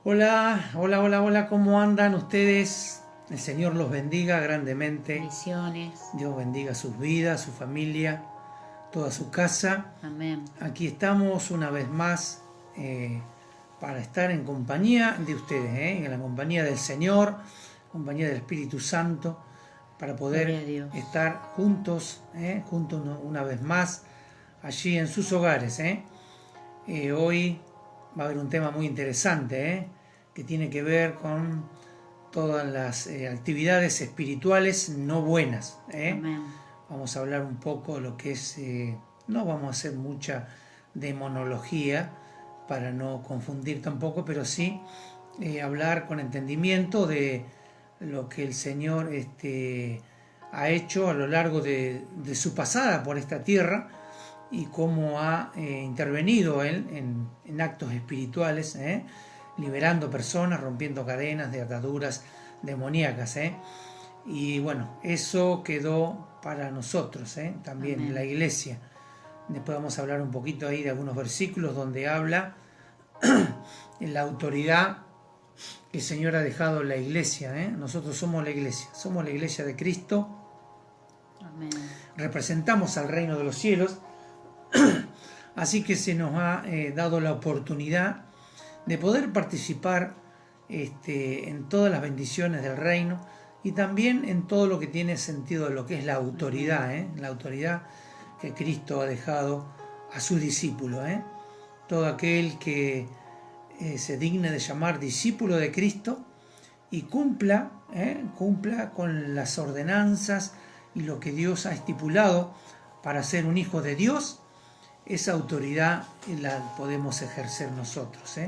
Hola, hola, hola, hola, ¿cómo andan ustedes? El Señor los bendiga grandemente. Bendiciones. Dios bendiga sus vidas, su familia, toda su casa. Amén. Aquí estamos una vez más eh, para estar en compañía de ustedes, en la compañía del Señor, compañía del Espíritu Santo, para Gloria poder a Dios. estar juntos, juntos una vez más allí en sus hogares. Hoy va a haber un tema muy interesante, que tiene que ver con todas las actividades espirituales no buenas. Amén. Vamos a hablar un poco de lo que es, no vamos a hacer mucha demonología para no confundir tampoco, pero sí hablar con entendimiento de lo que el Señor ha hecho a lo largo de su pasada por esta tierra y cómo ha intervenido él en actos espirituales, liberando personas, rompiendo cadenas de ataduras demoníacas. Y bueno, eso quedó para nosotros, también la Amén. iglesia. Después vamos a hablar un poquito ahí de algunos versículos donde habla en la autoridad que el Señor ha dejado en la iglesia. Nosotros somos la iglesia de Cristo, Amén. representamos al reino de los cielos. Así que se nos ha dado la oportunidad de poder participar en todas las bendiciones del reino y también en todo lo que tiene sentido de lo que es la autoridad, Amén. la autoridad que Cristo ha dejado a sus discípulos. Todo aquel que se digne de llamar discípulo de Cristo y cumpla con las ordenanzas y lo que Dios ha estipulado para ser un hijo de Dios, esa autoridad la podemos ejercer nosotros.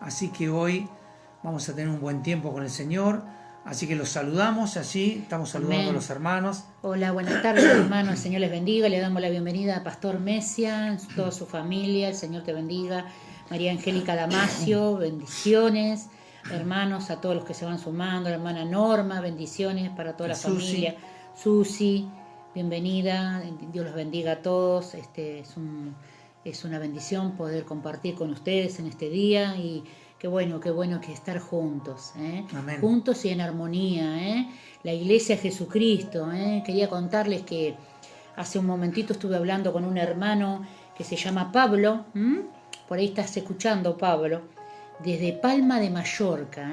Así que hoy vamos a tener un buen tiempo con el Señor, así que los saludamos, así estamos saludando a Amén. los hermanos. Hola, buenas tardes, hermanos. El Señor les bendiga. Le damos la bienvenida a Pastor Mesia, toda su familia. El Señor te bendiga. María Angélica Damasio, bendiciones. Hermanos, a todos los que se van sumando. La hermana Norma, bendiciones para toda A la Susi, familia. Susi, bienvenida. Dios los bendiga a todos. Es una bendición poder compartir con ustedes en este día y qué bueno que estar juntos, amén. juntos y en armonía, la iglesia de Jesucristo. Quería contarles que hace un momentito estuve hablando con un hermano que se llama Pablo, por ahí estás escuchando Pablo, desde Palma de Mallorca.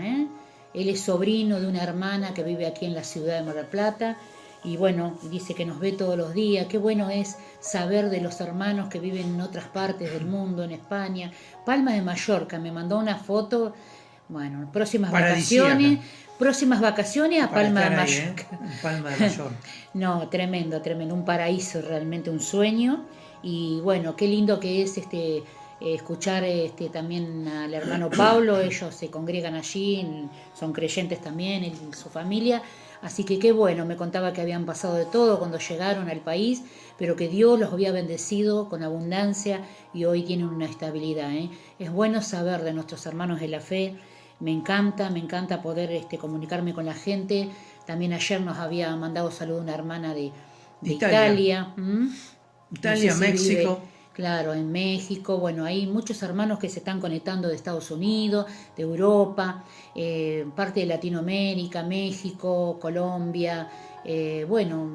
Él es sobrino de una hermana que vive aquí en la ciudad de Mar del Plata y bueno, dice que nos ve todos los días. Qué bueno es saber de los hermanos que viven en otras partes del mundo, en España. Palma de Mallorca, me mandó una foto. Bueno, Paradisíaca, próximas vacaciones a para Palma de estar ahí, Mallorca. en Palma de Mallorca. No, tremendo, tremendo, un paraíso, realmente un sueño. Y bueno, qué lindo que es escuchar también al hermano Pablo. Ellos se congregan allí, son creyentes también en su familia. Así que qué bueno, me contaba que habían pasado de todo cuando llegaron al país, pero que Dios los había bendecido con abundancia y hoy tienen una estabilidad. Es bueno saber de nuestros hermanos de la fe. Me encanta poder comunicarme con la gente. También ayer nos había mandado saludo una hermana de Italia, Italia. No sé Italia, si vive, México, claro, en México. Bueno, hay muchos hermanos que se están conectando de Estados Unidos, de Europa, parte de Latinoamérica, México, Colombia, bueno,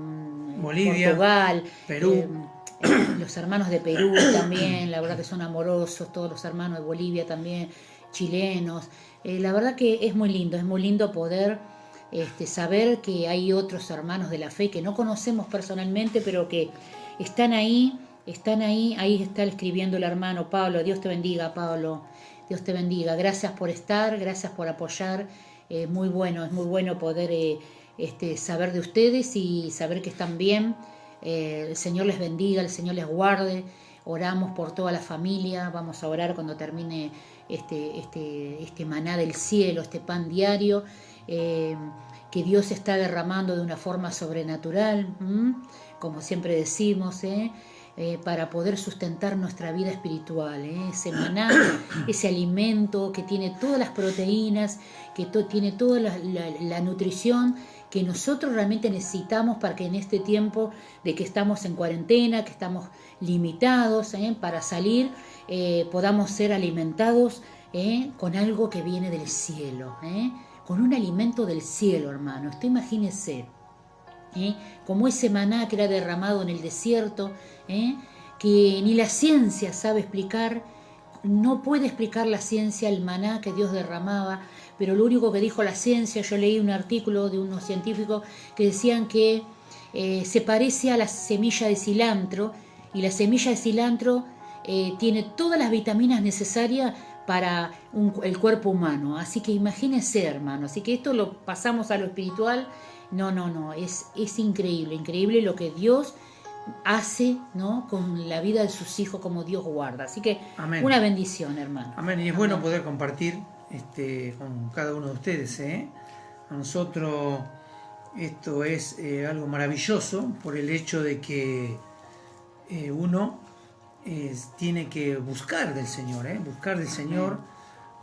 Bolivia, Portugal. Perú. Los hermanos de Perú también, la verdad que son amorosos, todos los hermanos de Bolivia también, chilenos. La verdad que es muy lindo poder saber que hay otros hermanos de la fe que no conocemos personalmente, pero que están ahí está escribiendo el hermano Pablo. Dios te bendiga, Pablo, Dios te bendiga. Gracias por estar, gracias por apoyar. Muy bueno, es muy bueno poder saber de ustedes y saber que están bien. El Señor les bendiga, el Señor les guarde. Oramos por toda la familia, vamos a orar cuando termine este maná del cielo, este pan diario, que Dios está derramando de una forma sobrenatural, como siempre decimos, para poder sustentar nuestra vida espiritual. Ese maná, ese alimento que tiene todas las proteínas, que tiene toda la nutrición que nosotros realmente necesitamos para que en este tiempo de que estamos en cuarentena, que estamos limitados para salir, podamos ser alimentados con algo que viene del cielo, con un alimento del cielo, hermano. Usted imagínese, como ese maná que era derramado en el desierto, que ni la ciencia sabe explicar. No puede explicar la ciencia el maná que Dios derramaba, pero lo único que dijo la ciencia, yo leí un artículo de unos científicos que decían que se parece a la semilla de cilantro, y la semilla de cilantro tiene todas las vitaminas necesarias para el cuerpo humano. Así que imagínense, hermano, así que esto lo pasamos a lo espiritual. No, es increíble lo que Dios hace, ¿no?, con la vida de sus hijos, como Dios guarda. Así que Amén. Una bendición, hermano. Amén. Y es bueno poder compartir con cada uno de ustedes. A nosotros esto es algo maravilloso por el hecho de que uno tiene que buscar del Señor, buscar del Señor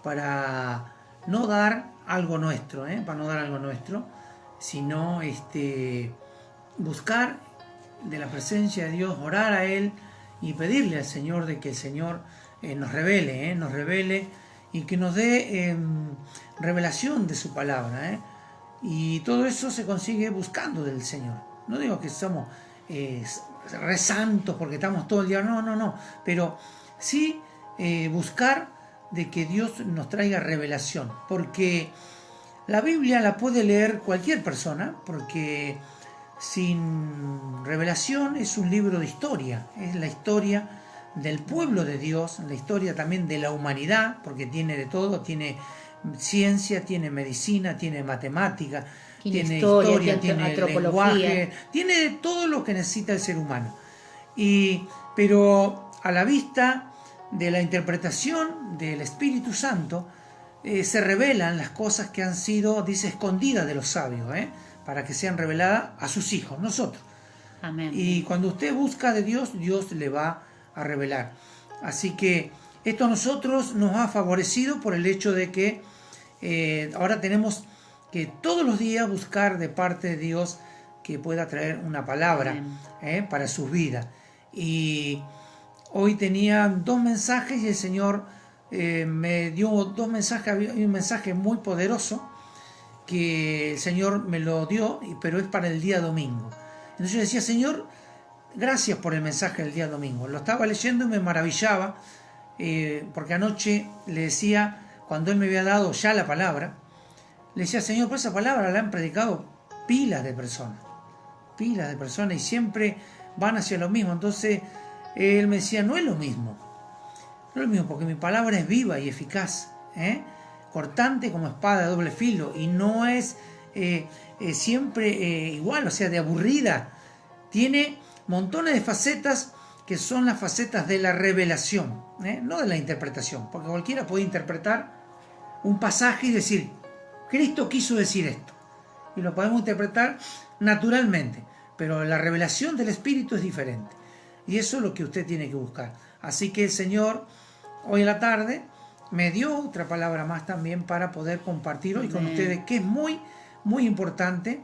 para no dar algo nuestro, sino buscar de la presencia de Dios, orar a Él y pedirle al Señor de que el Señor nos revele y que nos dé revelación de su palabra. Y todo eso se consigue buscando del Señor. No digo que somos re santos porque estamos todo el día, no, pero sí buscar de que Dios nos traiga revelación, porque la Biblia la puede leer cualquier persona, porque sin revelación es un libro de historia, es la historia del pueblo de Dios, la historia también de la humanidad, porque tiene de todo, tiene ciencia, tiene medicina, tiene matemática, tiene historia, tiene lenguaje, tiene todo lo que necesita el ser humano. Pero a la vista de la interpretación del Espíritu Santo se revelan las cosas que han sido, dice, escondidas de los sabios, para que sean reveladas a sus hijos, nosotros. Amén. Y cuando usted busca de Dios, Dios le va a revelar. Así que esto a nosotros nos ha favorecido por el hecho de que ahora tenemos que todos los días buscar de parte de Dios que pueda traer una palabra para sus vidas. Y hoy tenía 2 mensajes y el Señor me dio 2 mensajes. Había un mensaje muy poderoso que el Señor me lo dio, pero es para el día domingo. Entonces yo decía, Señor, gracias por el mensaje del día domingo. Lo estaba leyendo y me maravillaba, porque anoche le decía, cuando Él me había dado ya la palabra, le decía, Señor, pues esa palabra la han predicado pilas de personas, y siempre van hacia lo mismo. Entonces Él me decía, no es lo mismo, porque mi palabra es viva y eficaz, cortante como espada de doble filo, y no es siempre igual, o sea, de aburrida. Tiene montones de facetas que son las facetas de la revelación, no de la interpretación, porque cualquiera puede interpretar un pasaje y decir, Cristo quiso decir esto, y lo podemos interpretar naturalmente, pero la revelación del Espíritu es diferente, y eso es lo que usted tiene que buscar. Así que el Señor hoy en la tarde me dio otra palabra más también para poder compartir hoy con ustedes, que es muy, muy importante.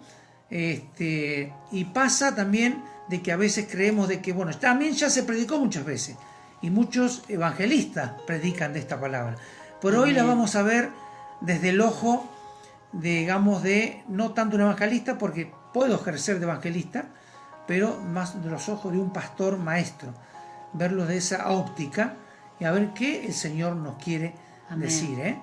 Y pasa también de que a veces creemos de que, bueno, también ya se predicó muchas veces, y muchos evangelistas predican de esta palabra, pero hoy la vamos a ver desde el ojo, digamos, de no tanto un evangelista, porque puedo ejercer de evangelista, pero más de los ojos de un pastor maestro, verlo de esa óptica y a ver qué el Señor nos quiere decir.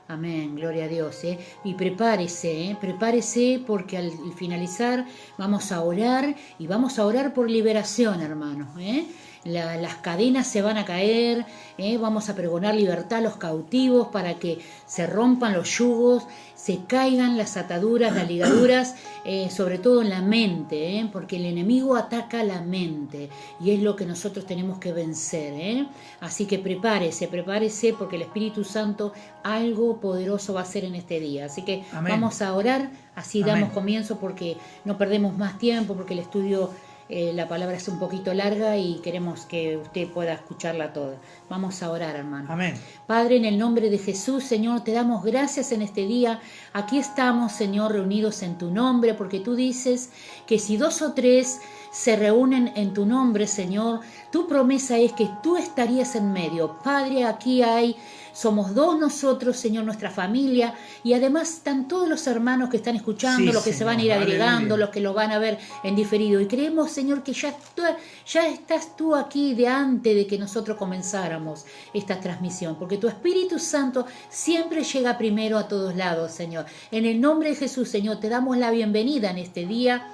Amén, gloria a Dios. Y prepárese porque al finalizar vamos a orar, y vamos a orar por liberación, hermanos. Las cadenas se van a caer, vamos a pregonar libertad a los cautivos para que se rompan los yugos, se caigan las ataduras, las ligaduras, sobre todo en la mente, porque el enemigo ataca la mente y es lo que nosotros tenemos que vencer. Así que prepárese porque el Espíritu Santo algo poderoso va a hacer en este día. Así que vamos a orar, así damos comienzo, porque no perdemos más tiempo, porque el estudio, la palabra es un poquito larga y queremos que usted pueda escucharla toda. Vamos a orar, hermano. Amén. Padre, en el nombre de Jesús, Señor, te damos gracias en este día. Aquí estamos, Señor, reunidos en tu nombre, porque tú dices que si 2 o 3 se reúnen en tu nombre, Señor, tu promesa es que tú estarías en medio. Padre, aquí somos dos nosotros, Señor, nuestra familia, y además están todos los hermanos que están escuchando, Sí, los que se van a ir Señor, agregando, aleluya. los que lo van a ver en diferido. Y creemos, Señor, que ya estás tú aquí de antes de que nosotros comenzáramos esta transmisión, porque tu Espíritu Santo siempre llega primero a todos lados, Señor. En el nombre de Jesús, Señor, te damos la bienvenida en este día.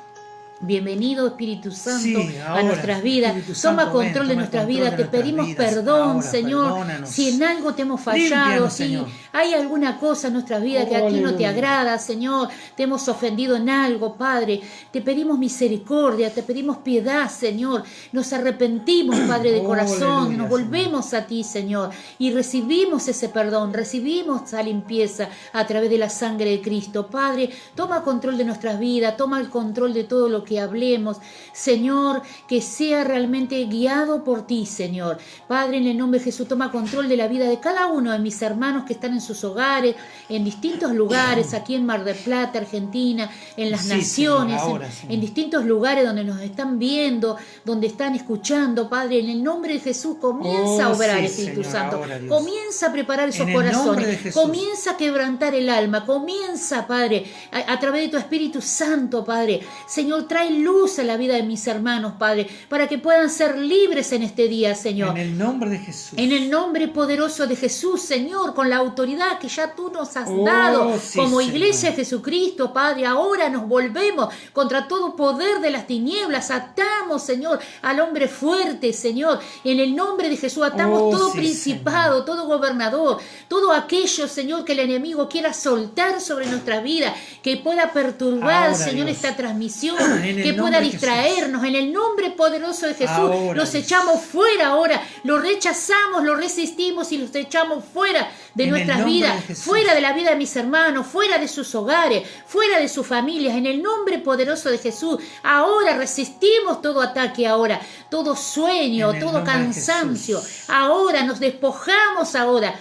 Bienvenido Espíritu Santo Sí, a ahora, nuestras vidas. Espíritu Toma Santo, ven, control de toma el nuestras control vidas. de Te nuestras pedimos vidas. perdón, Ahora, Señor, perdónanos. si en algo te hemos fallado, Límpianos, si Señor. hay alguna cosa en nuestras vidas que a ti no te Aleluya. agrada, Señor, te hemos ofendido en algo, Padre. Te pedimos misericordia, te pedimos piedad, Señor. Nos arrepentimos, Padre de corazón, Aleluya, nos volvemos a ti, Señor, y recibimos ese perdón, recibimos esa limpieza a través de la sangre de Cristo. Padre, toma control de nuestras vidas, toma el control de todo lo que hablemos, Señor, que sea realmente guiado por ti, Señor. Padre, en el nombre de Jesús, toma control de la vida de cada uno de mis hermanos que están en sus hogares, en distintos lugares, aquí en Mar del Plata, Argentina, en las Sí, naciones, Señor, ahora, Señor. en distintos lugares donde nos están viendo, donde están escuchando. Padre, en el nombre de Jesús, comienza a obrar, sí, Espíritu Señor, Santo. ahora, Dios. Comienza a preparar esos En el nombre de corazones. Jesús. Comienza a quebrantar el alma. Comienza, Padre, a través de tu Espíritu Santo, Padre. Señor, trae luz a la vida de mis hermanos, Padre, para que puedan ser libres en este día, Señor. En el nombre de Jesús. En el nombre poderoso de Jesús, Señor, con la autoridad que ya tú nos has dado Sí, como Señor. iglesia de Jesucristo, Padre. Ahora nos volvemos contra todo poder de las tinieblas. Atamos, Señor, al hombre fuerte, Señor. En el nombre de Jesús atamos todo Sí, principado, Señor. todo gobernador, todo aquello, Señor, que el enemigo quiera soltar sobre nuestra vida, que pueda perturbar, Ahora, Señor, Dios. esta transmisión, En el que nombre pueda de distraernos. En el nombre poderoso de Jesús, Ahora, los Dios. echamos fuera ahora, los rechazamos, los resistimos y los echamos fuera de En el nuestras nombre vidas, de Jesús. fuera de la vida de mis hermanos, fuera de sus hogares, fuera de sus familias. En el nombre poderoso de Jesús, ahora resistimos todo ataque, ahora todo sueño, En el todo nombre de cansancio. Jesús. Ahora nos despojamos ahora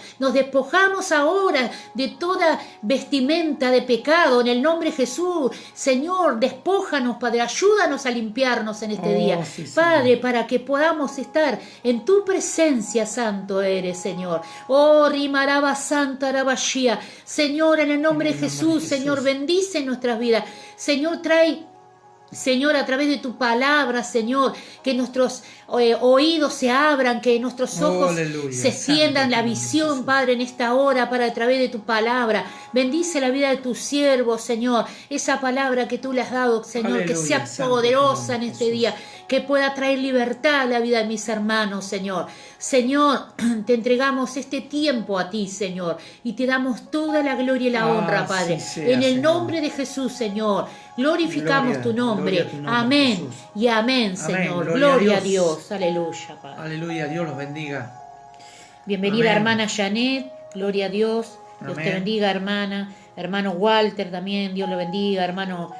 de toda vestimenta de pecado. En el nombre de Jesús, Señor, despójanos, Padre, ayúdanos a limpiarnos en este día, Sí, Señor. Padre, para que podamos estar en tu presencia. Santo eres, Señor. Oh, Rimaraba Santa Arabashia. Señor, en el nombre de Jesús, Señor, bendice nuestras vidas. Señor, trae, Señor, a través de tu palabra, Señor, que nuestros oídos se abran, que nuestros ojos Aleluya. se extiendan, Santo la tu nombre, visión, Jesús. Padre, en esta hora, para a través de tu palabra. Bendice la vida de tus siervos, Señor. Esa palabra que tú le has dado, Señor, que Aleluya, sea santo tu poderosa en nombre, este Jesús. día, que pueda traer libertad a la vida de mis hermanos, Señor. Señor, te entregamos este tiempo a ti, Señor, y te damos toda la gloria y la honra, Padre. Sí sea, En el Señor. nombre de Jesús, Señor, glorificamos Gloria, tu nombre. gloria a tu nombre, Amén Jesús. y amén, Amén, Señor. gloria a Gloria a Dios. Dios. Aleluya, Padre. Aleluya, Dios los bendiga. Bienvenida, Amén. hermana Janet. Gloria a Dios. Dios te Amén. bendiga, hermana. Hermano Walter también, Dios lo bendiga. Hermano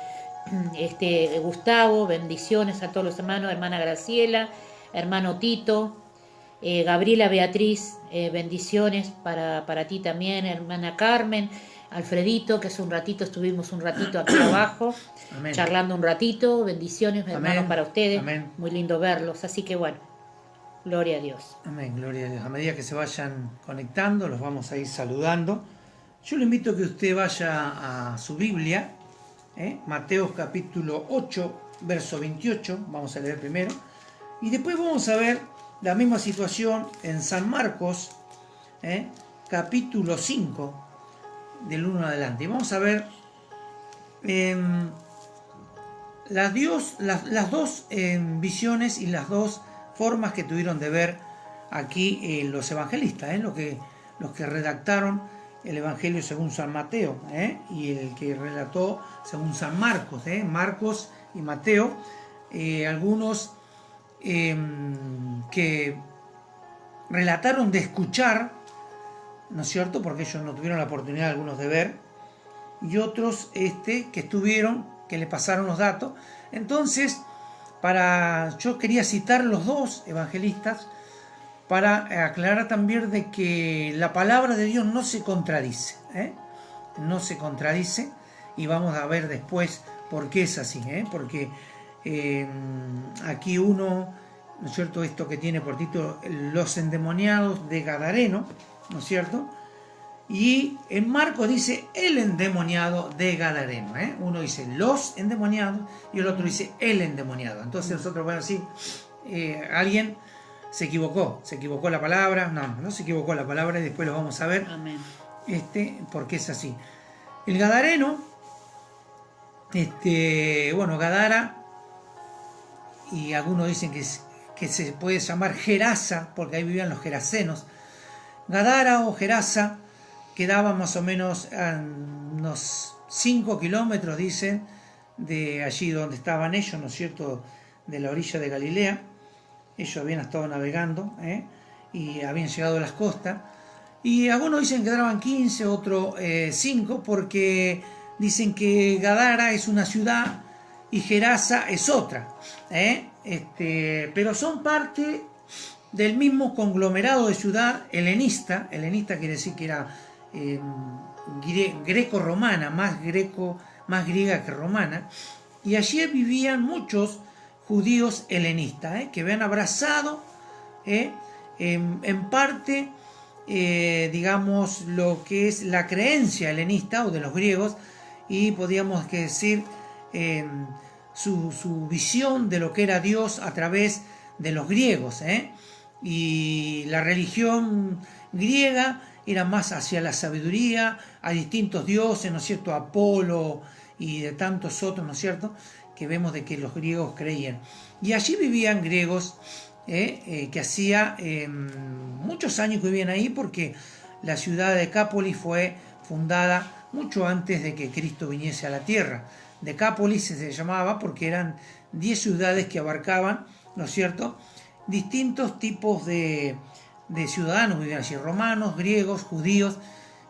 Gustavo, bendiciones a todos los hermanos. Hermana Graciela, hermano Tito, Gabriela Beatriz, bendiciones para ti también. Hermana Carmen, Alfredito, que estuvimos un ratito aquí abajo, Amén. charlando un ratito. Bendiciones, hermanos, Amén. para ustedes. Amén. Muy lindo verlos. Así que bueno, gloria a Dios. Amén, gloria a Dios. A medida que se vayan conectando, los vamos a ir saludando. Yo le invito a que usted vaya a su Biblia, Mateo capítulo 8, verso 28, vamos a leer primero, y después vamos a ver la misma situación en San Marcos, capítulo 5, del 1 en adelante. Y vamos a ver las dos visiones y las dos formas que tuvieron de ver aquí los evangelistas, los que redactaron el Evangelio según San Mateo, y el que relató según San Marcos, Marcos y Mateo, algunos que relataron de escuchar, ¿no es cierto? Porque ellos no tuvieron la oportunidad algunos de ver, y otros que estuvieron, que le pasaron los datos. Entonces, yo quería citar los dos evangelistas para aclarar también de que la palabra de Dios no se contradice, no se contradice, y vamos a ver después por qué es así, porque Aquí uno, ¿no es cierto?, esto que tiene por título Los endemoniados de Gadareno, ¿no es cierto? Y en Marcos dice el endemoniado de Gadareno. Uno dice los endemoniados y el otro dice el endemoniado. Entonces nosotros vamos a decir, alguien se equivocó la palabra. No se equivocó la palabra y después lo vamos a ver. Amén. Porque es así. El Gadareno, Gadara, y algunos dicen que se puede llamar Gerasa, porque ahí vivían los gerasenos. Gadara o Gerasa quedaba más o menos a unos 5 kilómetros, dicen, de allí donde estaban ellos, ¿no es cierto?, de la orilla de Galilea. Ellos habían estado navegando y habían llegado a las costas. Y algunos dicen que quedaban 15, otros 5, porque dicen que Gadara es una ciudad y Gerasa es otra. Pero son parte del mismo conglomerado de ciudad helenista. Helenista quiere decir que era greco-romana, más griega que romana. Y allí vivían muchos judíos helenistas, que habían abrazado en parte, digamos, lo que es la creencia helenista o de los griegos, y podríamos decir su visión de lo que era Dios a través de los griegos. Y la religión griega era más hacia la sabiduría, a distintos dioses, ¿no es cierto?, Apolo y de tantos otros, ¿no es cierto?, que vemos de que los griegos creían. Y allí vivían griegos que hacía muchos años que vivían ahí, porque la ciudad de Decápolis fue fundada mucho antes de que Cristo viniese a la tierra. Decápolis se llamaba porque eran 10 ciudades que abarcaban, ¿no es cierto?, distintos tipos de ciudadanos. Vivían allí romanos, griegos, judíos,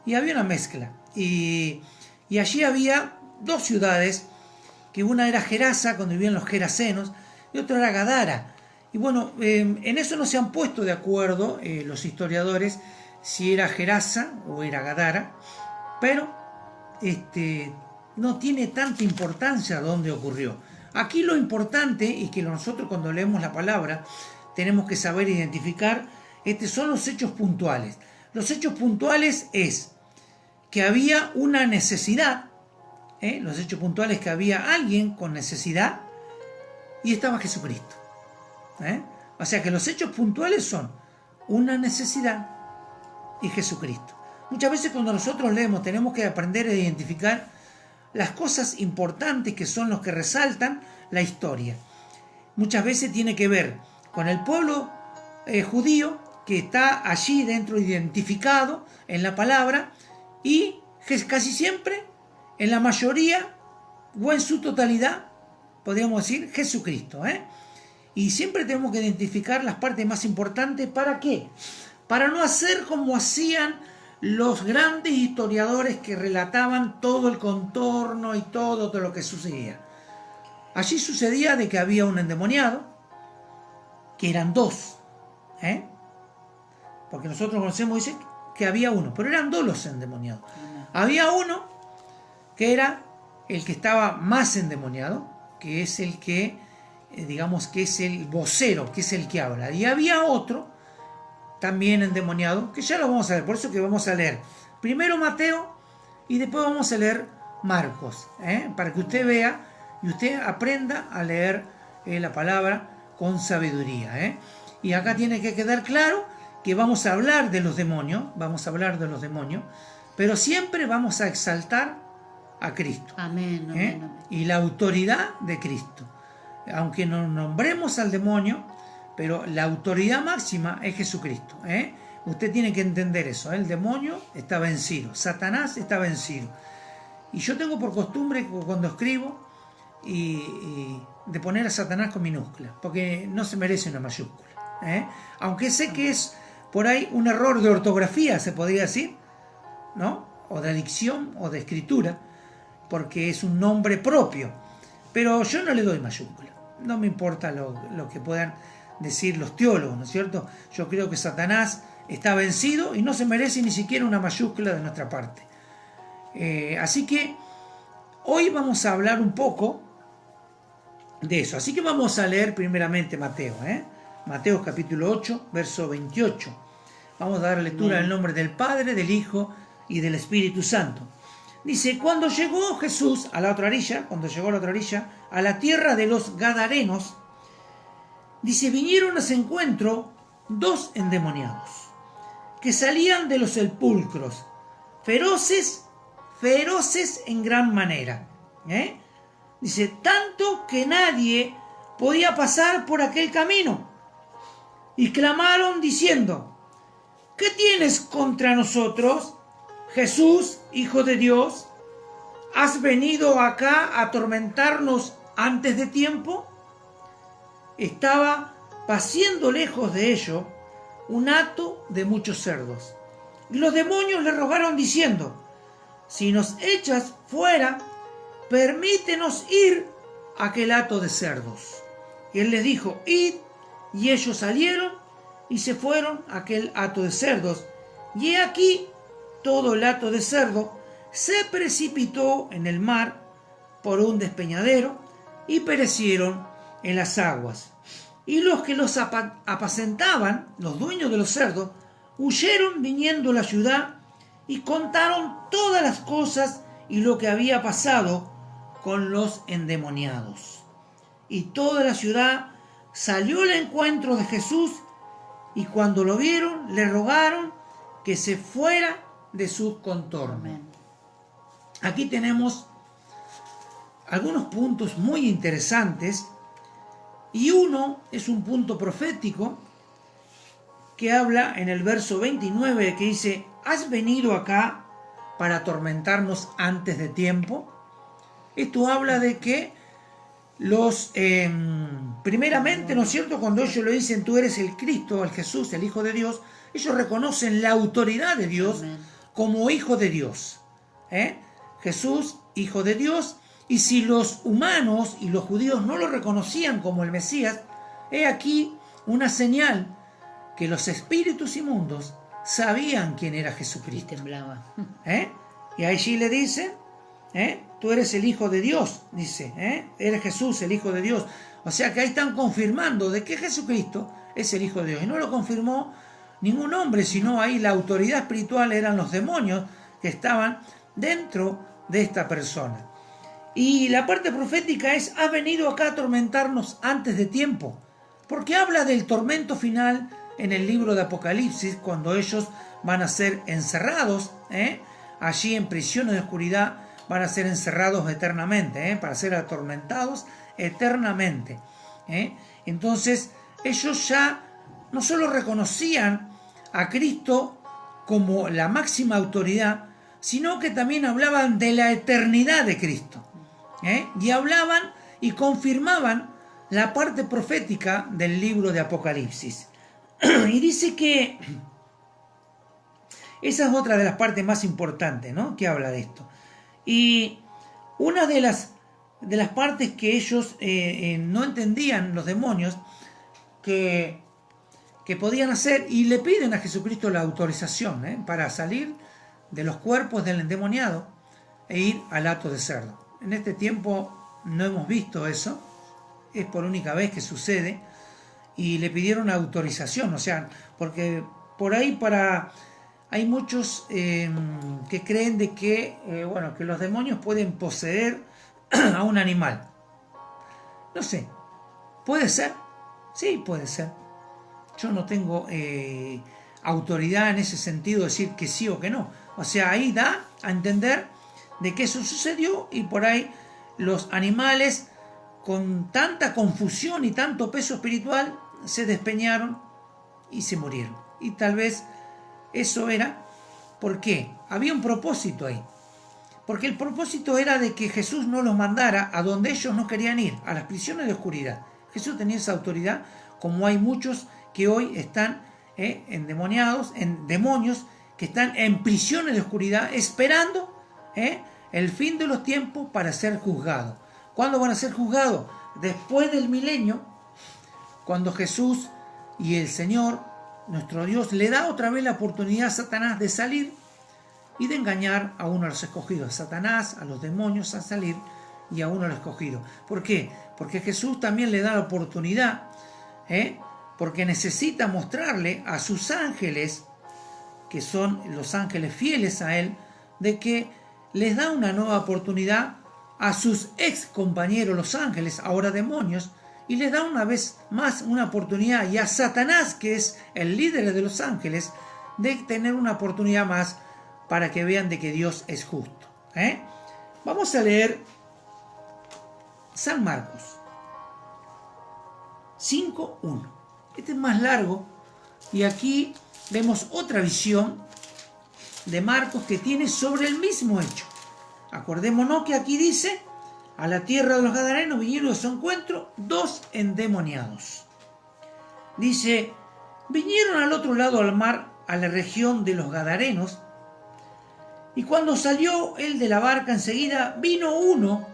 y había una mezcla. Y allí había 2 ciudades, que una era Gerasa, cuando vivían los gerasenos, y otra era Gadara. Y bueno, en eso no se han puesto de acuerdo los historiadores si era Gerasa o era Gadara, pero no tiene tanta importancia dónde ocurrió. Aquí lo importante es que nosotros, cuando leemos la palabra, tenemos que saber identificar, son los hechos puntuales. Los hechos puntuales es que había una necesidad, los hechos puntuales que había alguien con necesidad y estaba Jesucristo. O sea que los hechos puntuales son una necesidad y Jesucristo. Muchas veces cuando nosotros leemos tenemos que aprender a identificar las cosas importantes, que son los que resaltan la historia. Muchas veces tiene que ver con el pueblo judío, que está allí dentro identificado en la palabra, y casi siempre, en la mayoría o en su totalidad, podríamos decir Jesucristo. Y siempre tenemos que identificar las partes más importantes. ¿Para qué? Para no hacer como hacían los grandes historiadores que relataban todo el contorno y todo lo que sucedía. Allí sucedía de que había un endemoniado, que eran 2, porque nosotros conocemos, dice que había uno, pero eran 2 los endemoniados. Había uno que era el que estaba más endemoniado, que es el que, digamos que es el vocero, que es el que habla. Y había otro también endemoniado, que ya lo vamos a ver, por eso que vamos a leer primero Mateo y después vamos a leer Marcos, para que usted vea y usted aprenda a leer la palabra con sabiduría. Y acá tiene que quedar claro que vamos a hablar de los demonios, pero siempre vamos a exaltar a Cristo. Amén, amén, amén. Y la autoridad de Cristo. Aunque no nombremos al demonio, pero la autoridad máxima es Jesucristo. Usted tiene que entender eso. El demonio está vencido, Satanás está vencido. Y yo tengo por costumbre, cuando escribo, de poner a Satanás con minúscula, porque no se merece una mayúscula. Aunque sé que es por ahí un error de ortografía, se podría decir, ¿no?, o de dicción o de escritura, porque es un nombre propio. Pero yo no le doy mayúscula. No me importa lo que puedan decir los teólogos, ¿no es cierto? Yo creo que Satanás está vencido y no se merece ni siquiera una mayúscula de nuestra parte. Así que hoy vamos a hablar un poco de eso. Así que vamos a leer primeramente Mateo, Mateo capítulo 8, verso 28. Vamos a dar lectura en el nombre del Padre, del Hijo y del Espíritu Santo. Dice, cuando llegó Jesús a la otra orilla, a la tierra de los Gadarenos, dice, vinieron a su encuentro 2 endemoniados, que salían de los sepulcros, feroces en gran manera. Dice, tanto que nadie podía pasar por aquel camino. Y clamaron diciendo, ¿qué tienes contra nosotros, Jesús, Hijo de Dios? ¿Has venido acá a atormentarnos antes de tiempo? Estaba paciendo lejos de ello un hato de muchos cerdos. Y los demonios le rogaron diciendo, si nos echas fuera, permítenos ir a aquel hato de cerdos. Y él les dijo, id, y ellos salieron y se fueron a aquel hato de cerdos. Y he aquí, todo el hato de cerdo se precipitó en el mar por un despeñadero y perecieron en las aguas. Y los que los apacentaban, los dueños de los cerdos, huyeron viniendo a la ciudad y contaron todas las cosas y lo que había pasado con los endemoniados. Y toda la ciudad salió al encuentro de Jesús, y cuando lo vieron, le rogaron que se fuera de sus contornos. Aquí tenemos algunos puntos muy interesantes, y uno es un punto profético que habla en el verso 29, que dice, ¿has venido acá para atormentarnos antes de tiempo? Esto habla de que primeramente, ¿no es cierto?, cuando ellos le dicen, tú eres el Cristo, el Jesús, el Hijo de Dios, ellos reconocen la autoridad de Dios como Hijo de Dios. Jesús, Hijo de Dios, y si los humanos y los judíos no lo reconocían como el Mesías, he aquí una señal que los espíritus inmundos sabían quién era Jesucristo. Y temblaba. Y allí le dice, tú eres el Hijo de Dios, dice, eres Jesús, el Hijo de Dios. O sea que ahí están confirmando de que Jesucristo es el Hijo de Dios. Y no lo confirmó ningún hombre, sino ahí la autoridad espiritual eran los demonios que estaban dentro de esta persona. Y la parte profética es, has venido acá a atormentarnos antes de tiempo, porque habla del tormento final en el libro de Apocalipsis, cuando ellos van a ser encerrados, allí en prisiones de oscuridad, van a ser encerrados eternamente, para ser atormentados eternamente. Entonces ellos ya no solo reconocían a Cristo como la máxima autoridad, sino que también hablaban de la eternidad de Cristo. Y hablaban y confirmaban la parte profética del libro de Apocalipsis. Y dice que esa es otra de las partes más importantes, ¿no?, que habla de esto. Y una de las partes que ellos no entendían, los demonios, que podían hacer, y le piden a Jesucristo la autorización para salir de los cuerpos del endemoniado e ir al hato de cerdo. En este tiempo no hemos visto eso, es por única vez que sucede, y le pidieron autorización, o sea, porque por ahí hay muchos que creen de que, que los demonios pueden poseer a un animal. No sé, ¿puede ser? Sí, puede ser. Yo no tengo autoridad en ese sentido de decir que sí o que no. O sea, ahí da a entender de que eso sucedió, y por ahí los animales, con tanta confusión y tanto peso espiritual, se despeñaron y se murieron. Y tal vez eso era porque había un propósito ahí. Porque el propósito era de que Jesús no los mandara a donde ellos no querían ir, a las prisiones de oscuridad. Jesús tenía esa autoridad, como hay muchos que hoy están endemoniados, en demonios, que están en prisiones de oscuridad, esperando el fin de los tiempos para ser juzgados. ¿Cuándo van a ser juzgados? Después del milenio, cuando Jesús y el Señor, nuestro Dios, le da otra vez la oportunidad a Satanás de salir y de engañar a uno de los escogidos, a Satanás, a los demonios, a salir y a uno el escogido. ¿Por qué? Porque Jesús también le da la oportunidad, porque necesita mostrarle a sus ángeles, que son los ángeles fieles a él, de que les da una nueva oportunidad a sus ex compañeros los ángeles, ahora demonios, y les da una vez más una oportunidad, y a Satanás, que es el líder de los ángeles, de tener una oportunidad más para que vean de que Dios es justo. Vamos a leer San Marcos 5:1. Este es más largo, y aquí vemos otra visión de Marcos que tiene sobre el mismo hecho. Acordémonos que aquí dice: a la tierra de los Gadarenos vinieron a su encuentro 2 endemoniados. Dice: vinieron al otro lado del mar, a la región de los Gadarenos, y cuando salió él de la barca, enseguida vino uno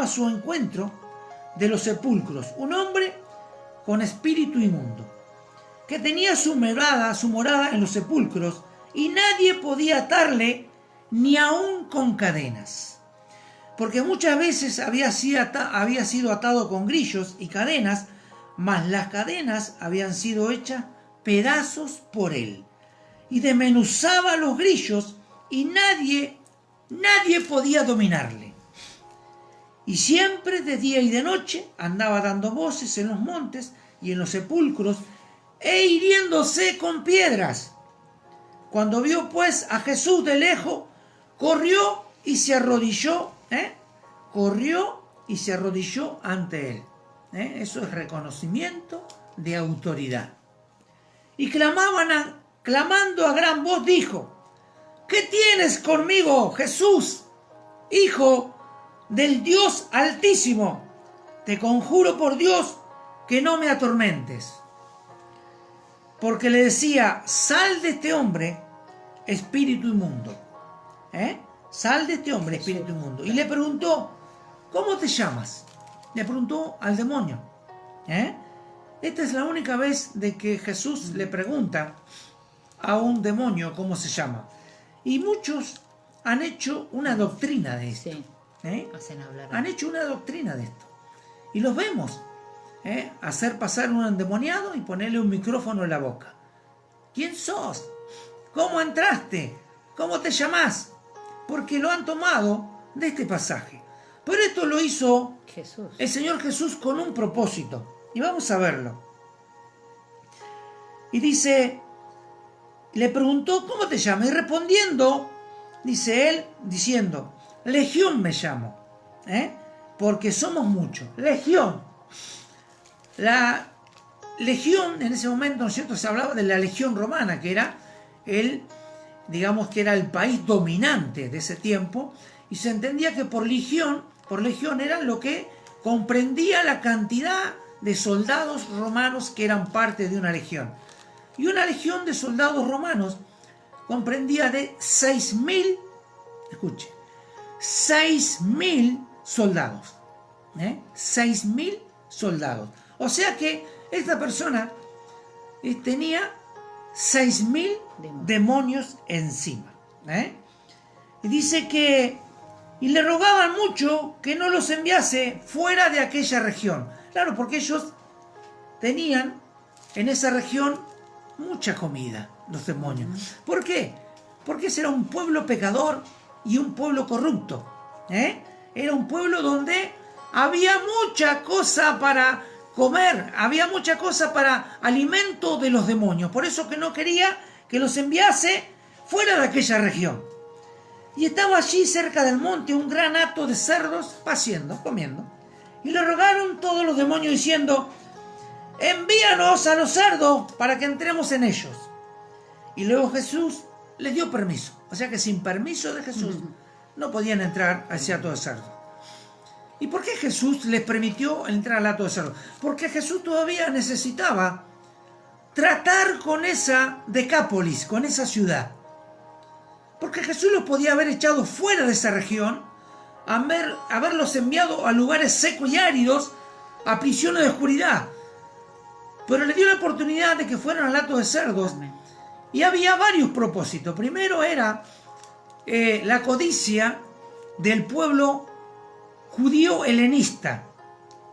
a su encuentro de los sepulcros, un hombre con espíritu inmundo, que tenía su morada en los sepulcros, y nadie podía atarle, ni aun con cadenas, porque muchas veces había sido atado con grillos y cadenas, mas las cadenas habían sido hechas pedazos por él, y desmenuzaba los grillos, y nadie podía dominarle. Y siempre de día y de noche andaba dando voces en los montes y en los sepulcros, e hiriéndose con piedras. Cuando vio pues a Jesús de lejos, corrió y se arrodilló ante él. Eso es reconocimiento de autoridad. Y clamando a gran voz, dijo: ¿qué tienes conmigo, Jesús, Hijo del Dios Altísimo? Te conjuro por Dios que no me atormentes. Porque le decía: sal de este hombre, espíritu inmundo. Sal de este hombre, espíritu inmundo. Y le preguntó: ¿cómo te llamas? Le preguntó al demonio. Esta es la única vez de que Jesús le pregunta a un demonio cómo se llama. Y muchos han hecho una doctrina de esto. Sí. Hacen hablar. Han hecho una doctrina de esto. Y los vemos. Hacer pasar un endemoniado y ponerle un micrófono en la boca. ¿Quién sos? ¿Cómo entraste? ¿Cómo te llamás? Porque lo han tomado de este pasaje. Pero esto lo hizo Jesús. El Señor Jesús con un propósito. Y vamos a verlo. Y dice, le preguntó: ¿cómo te llamas? Y respondiendo, dice él, diciendo: Legión me llamo, porque somos muchos. Legión. La legión, en ese momento, ¿no es cierto?, se hablaba de la legión romana, que era el país dominante de ese tiempo, y se entendía que por legión era lo que comprendía la cantidad de soldados romanos que eran parte de una legión. Y una legión de soldados romanos comprendía de 6.000, escuche, 6.000 soldados. 6.000 soldados. O sea que esta persona tenía 6.000 demonios encima. Y dice que, y le rogaban mucho que no los enviase fuera de aquella región. Claro, porque ellos tenían en esa región mucha comida, los demonios. ¿Por qué? Porque ese era un pueblo pecador y un pueblo corrupto. Era un pueblo donde había mucha cosa para comer, había mucha cosa para alimento de los demonios. Por eso que no quería que los enviase fuera de aquella región. Y estaba allí cerca del monte un gran hato de cerdos paciendo, comiendo. Y le rogaron todos los demonios diciendo: envíanos a los cerdos para que entremos en ellos. Y luego Jesús les dio permiso. O sea que sin permiso de Jesús no podían entrar a ese hato de cerdos. ¿Y por qué Jesús les permitió entrar al hato de cerdos? Porque Jesús todavía necesitaba tratar con esa Decápolis, con esa ciudad. Porque Jesús los podía haber echado fuera de esa región, haberlos enviado a lugares secos y áridos, a prisiones de oscuridad. Pero le dio la oportunidad de que fueran al hato de cerdos. Amén. Y había varios propósitos. Primero era la codicia del pueblo judío helenista,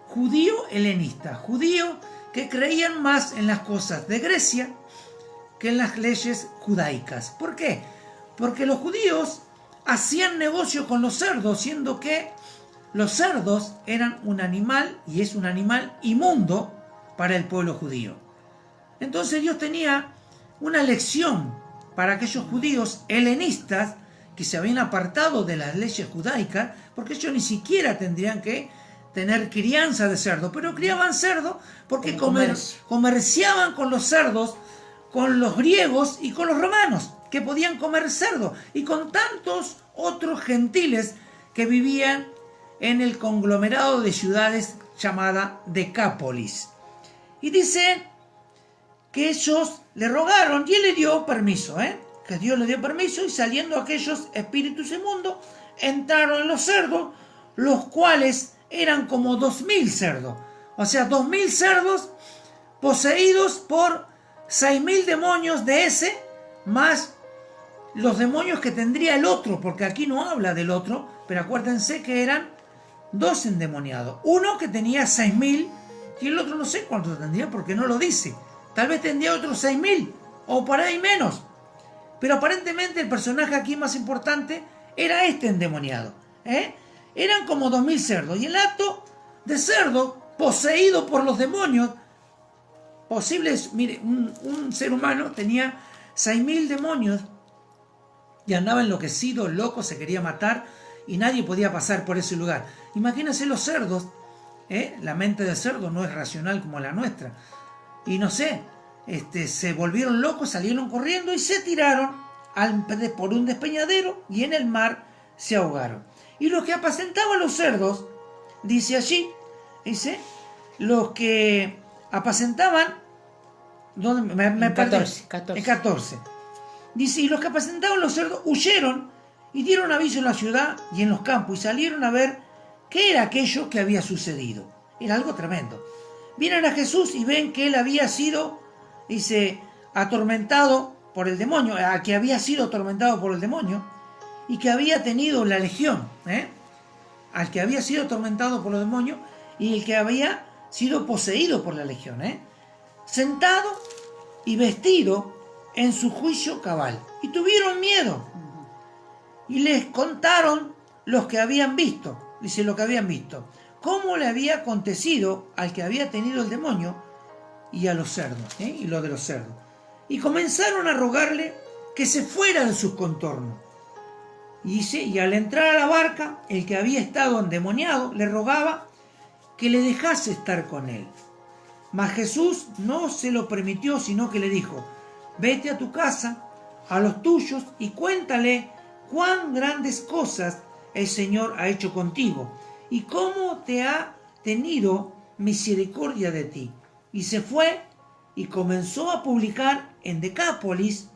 judío que creían más en las cosas de Grecia que en las leyes judaicas. ¿Por qué? Porque los judíos hacían negocio con los cerdos, siendo que los cerdos eran un animal y es un animal inmundo para el pueblo judío. Entonces Dios tenía una lección para aquellos judíos helenistas que se habían apartado de las leyes judaicas, porque ellos ni siquiera tendrían que tener crianza de cerdo, pero criaban cerdo porque comerciaban con los cerdos, con los griegos y con los romanos, que podían comer cerdo, y con tantos otros gentiles que vivían en el conglomerado de ciudades llamada Decápolis. Y dice que ellos le rogaron y él le dio permiso, que Dios le dio permiso, y saliendo aquellos espíritus inmundos, entraron en los cerdos, los cuales eran como 2000 cerdos. O sea, 2000 cerdos poseídos por 6000 demonios de ese, más los demonios que tendría el otro, porque aquí no habla del otro, pero acuérdense que eran dos endemoniados. Uno que tenía 6000 y el otro no sé cuánto tendría porque no lo dice. Tal vez tendría otros 6000 o por ahí menos. Pero aparentemente el personaje aquí más importante era este endemoniado. Eran como 2000 cerdos. Y el acto de cerdo poseído por los demonios posibles. Mire, un ser humano tenía 6000 demonios y andaba enloquecido, loco, se quería matar y nadie podía pasar por ese lugar. Imagínense los cerdos. La mente del cerdo no es racional como la nuestra. Y no sé, se volvieron locos, salieron corriendo y se tiraron por un despeñadero y en el mar se ahogaron. Y los que apacentaban los cerdos, dice allí, los que apacentaban, ¿dónde? Me 14. Dice, y los que apacentaban los cerdos huyeron y dieron aviso en la ciudad y en los campos y salieron a ver qué era aquello que había sucedido. Era algo tremendo. Vienen a Jesús y ven que él había sido, atormentado por el demonio, que había sido atormentado por el demonio y que había tenido la legión, al que había sido atormentado por los demonios y el que había sido poseído por la legión, sentado y vestido en su juicio cabal. Y tuvieron miedo y les contaron los que habían visto, lo que habían visto, cómo le había acontecido al que había tenido el demonio y a los cerdos, y lo de los cerdos. Y comenzaron a rogarle que se fuera de sus contornos. Y al entrar a la barca, el que había estado endemoniado le rogaba que le dejase estar con él. Mas Jesús no se lo permitió, sino que le dijo, vete a tu casa, a los tuyos, y cuéntale cuán grandes cosas el Señor ha hecho contigo, y cómo te ha tenido misericordia de ti. Y se fue y comenzó a publicar en Decápolis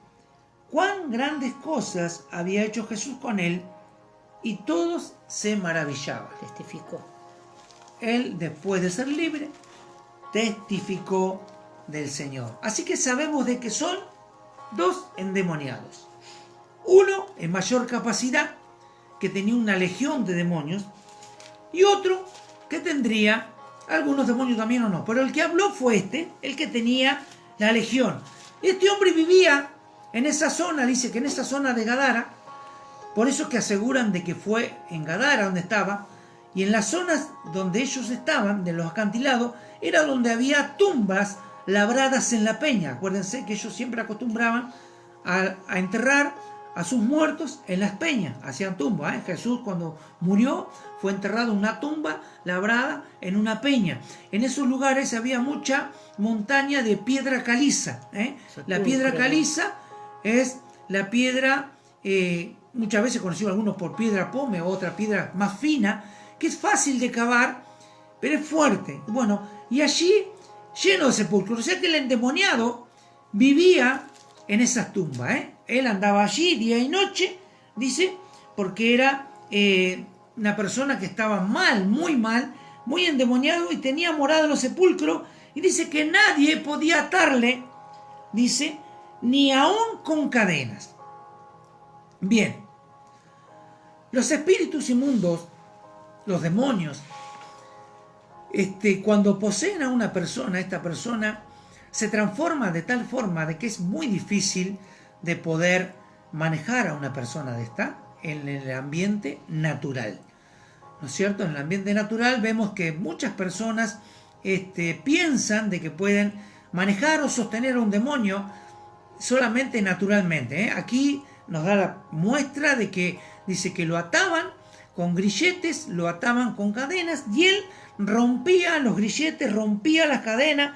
cuán grandes cosas había hecho Jesús con él, y todos se maravillaban. Testificó. Él, después de ser libre, testificó del Señor. Así que sabemos de que son dos endemoniados. Uno en mayor capacidad, que tenía una legión de demonios, y otro que tendría algunos demonios también o no. Pero el que habló fue el que tenía la legión. Este hombre vivía en esa zona, dice que en esa zona de Gadara, por eso que aseguran de que fue en Gadara donde estaba, y en las zonas donde ellos estaban, de los acantilados, era donde había tumbas labradas en la peña. Acuérdense que ellos siempre acostumbraban a enterrar a sus muertos en las peñas, hacían tumbas. Jesús cuando murió fue enterrado en una tumba labrada en una peña. En esos lugares había mucha montaña de piedra caliza. La piedra caliza es la piedra, muchas veces conocido algunos por piedra pome, o otra piedra más fina, que es fácil de cavar, pero es fuerte. Bueno, y allí lleno de sepulcros. O sea que el endemoniado vivía en esas tumbas. Él andaba allí día y noche, dice, porque era una persona que estaba mal, muy endemoniado, y tenía morada en los sepulcros, y dice que nadie podía atarle, dice, ni aún con cadenas. Bien, los espíritus inmundos los demonios. Cuando poseen a una persona, esta persona se transforma de tal forma de que es muy difícil de poder manejar a una persona de esta en el ambiente natural. ¿No es cierto? En el ambiente natural vemos que muchas personas piensan de que pueden manejar o sostener a un demonio solamente naturalmente. Aquí nos da la muestra de que dice que lo ataban con grilletes, lo ataban con cadenas y él rompía los grilletes, rompía las cadenas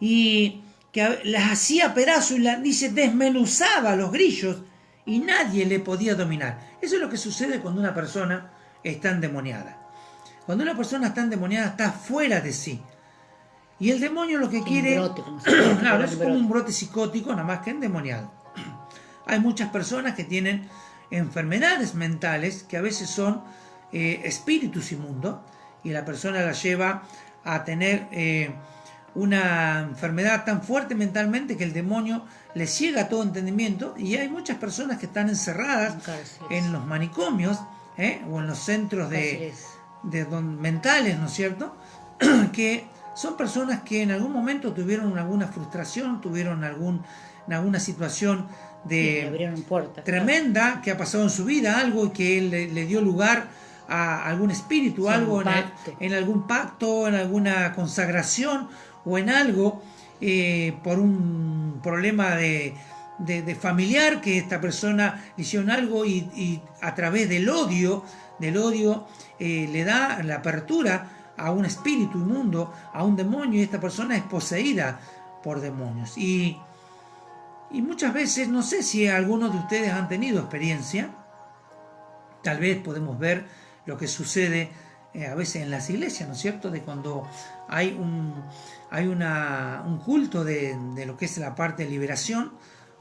y que las hacía pedazos y dice desmenuzaba los grillos y nadie le podía dominar. Eso es lo que sucede cuando una persona está endemoniada. Cuando una persona está endemoniada está fuera de sí. Y el demonio lo que quiere... Brote, claro, es como un brote psicótico, nada más que endemoniado. Hay muchas personas que tienen enfermedades mentales que a veces son espíritus inmundos y la persona la lleva a tener una enfermedad tan fuerte mentalmente que el demonio le ciega todo entendimiento, y hay muchas personas que están encerradas en los manicomios o en los centros mentales, ¿no es cierto? Que son personas que en algún momento tuvieron alguna frustración, tuvieron alguna situación tremenda que ha pasado en su vida, algo que le dio lugar a algún espíritu, algo en algún pacto, en alguna consagración o en algo por un problema de familiar, que esta persona le hicieron algo y a través del odio le da la apertura a un espíritu inmundo, a un demonio, y esta persona es poseída por demonios. Y muchas veces, no sé si algunos de ustedes han tenido experiencia, tal vez podemos ver lo que sucede a veces en las iglesias, ¿no es cierto? De cuando hay un culto de lo que es la parte de liberación,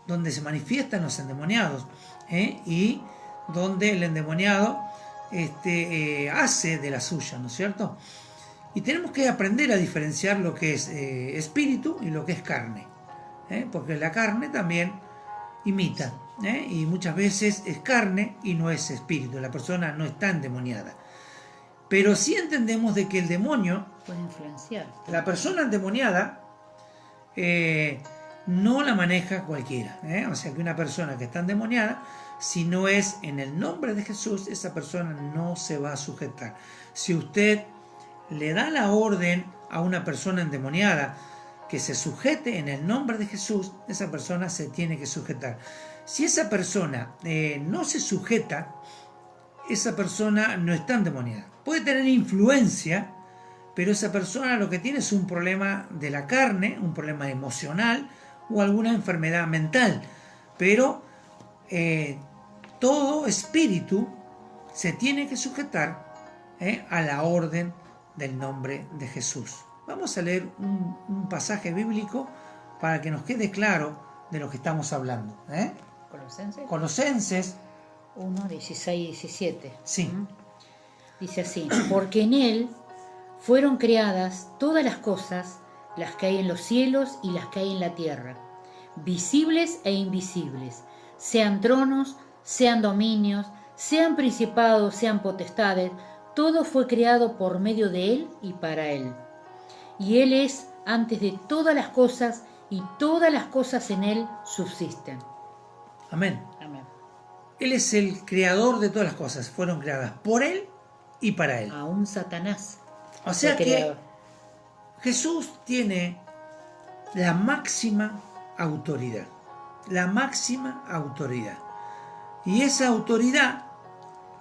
donde se manifiestan los endemoniados, y donde el endemoniado hace de la suya, ¿no es cierto? Y tenemos que aprender a diferenciar lo que es espíritu y lo que es carne, porque la carne también imita, y muchas veces es carne y no es espíritu, la persona no está endemoniada. Pero sí entendemos de que el demonio puede influenciar. La persona endemoniada no la maneja cualquiera. O sea que una persona que está endemoniada, si no es en el nombre de Jesús, esa persona no se va a sujetar. Si usted le da la orden a una persona endemoniada que se sujete en el nombre de Jesús, esa persona se tiene que sujetar. Si esa persona no se sujeta, esa persona no está endemoniada. Puede tener influencia, pero esa persona lo que tiene es un problema de la carne, un problema emocional o alguna enfermedad mental. Pero todo espíritu se tiene que sujetar a la orden del nombre de Jesús. Vamos a leer un pasaje bíblico para que nos quede claro de lo que estamos hablando. Colosenses 1, 16 y 17. Sí. Dice así: porque en él fueron creadas todas las cosas, las que hay en los cielos y las que hay en la tierra, visibles e invisibles, sean tronos, sean dominios, sean principados, sean potestades, todo fue creado por medio de él y para él. Y él es antes de todas las cosas, y todas las cosas en él subsisten. Amén. Amén. Él es el creador de todas las cosas, fueron creadas por él y para él. Aún Satanás. O sea que Jesús tiene la máxima autoridad. La máxima autoridad. Y esa autoridad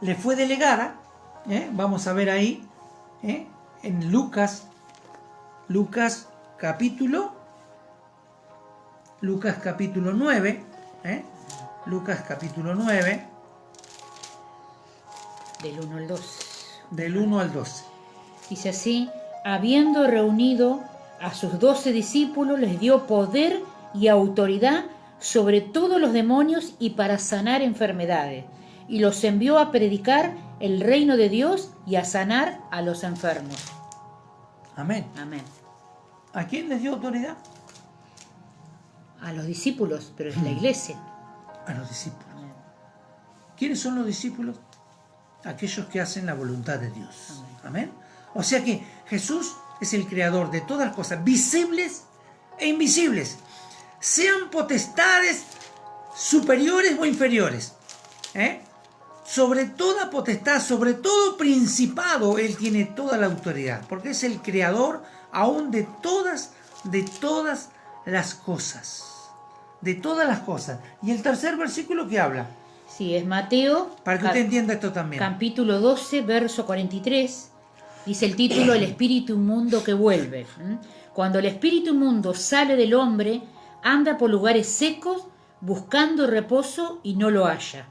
le fue delegada, vamos a ver ahí, en Lucas capítulo 9. Lucas capítulo 9. Del 1 al 12. Del 1 al 12. Dice así: habiendo reunido a sus 12 discípulos, les dio poder y autoridad sobre todos los demonios y para sanar enfermedades, y los envió a predicar el reino de Dios y a sanar a los enfermos. Amén. Amén. ¿A quién les dio autoridad? A los discípulos, pero es la iglesia. A los discípulos. ¿Quiénes son los discípulos? aquellos que hacen la voluntad de Dios. Amén. O sea que Jesús es el creador de todas las cosas, visibles e invisibles, sean potestades superiores o inferiores. Sobre toda potestad, sobre todo principado, Él tiene toda la autoridad, porque es el creador aún de todas las cosas. De todas las cosas. Y el tercer versículo que habla. Sí, es Mateo. Para que usted entienda esto también. Capítulo 12, verso 43. Dice el título, el espíritu inmundo que vuelve. Cuando el espíritu inmundo sale del hombre, anda por lugares secos, buscando reposo y no lo halla.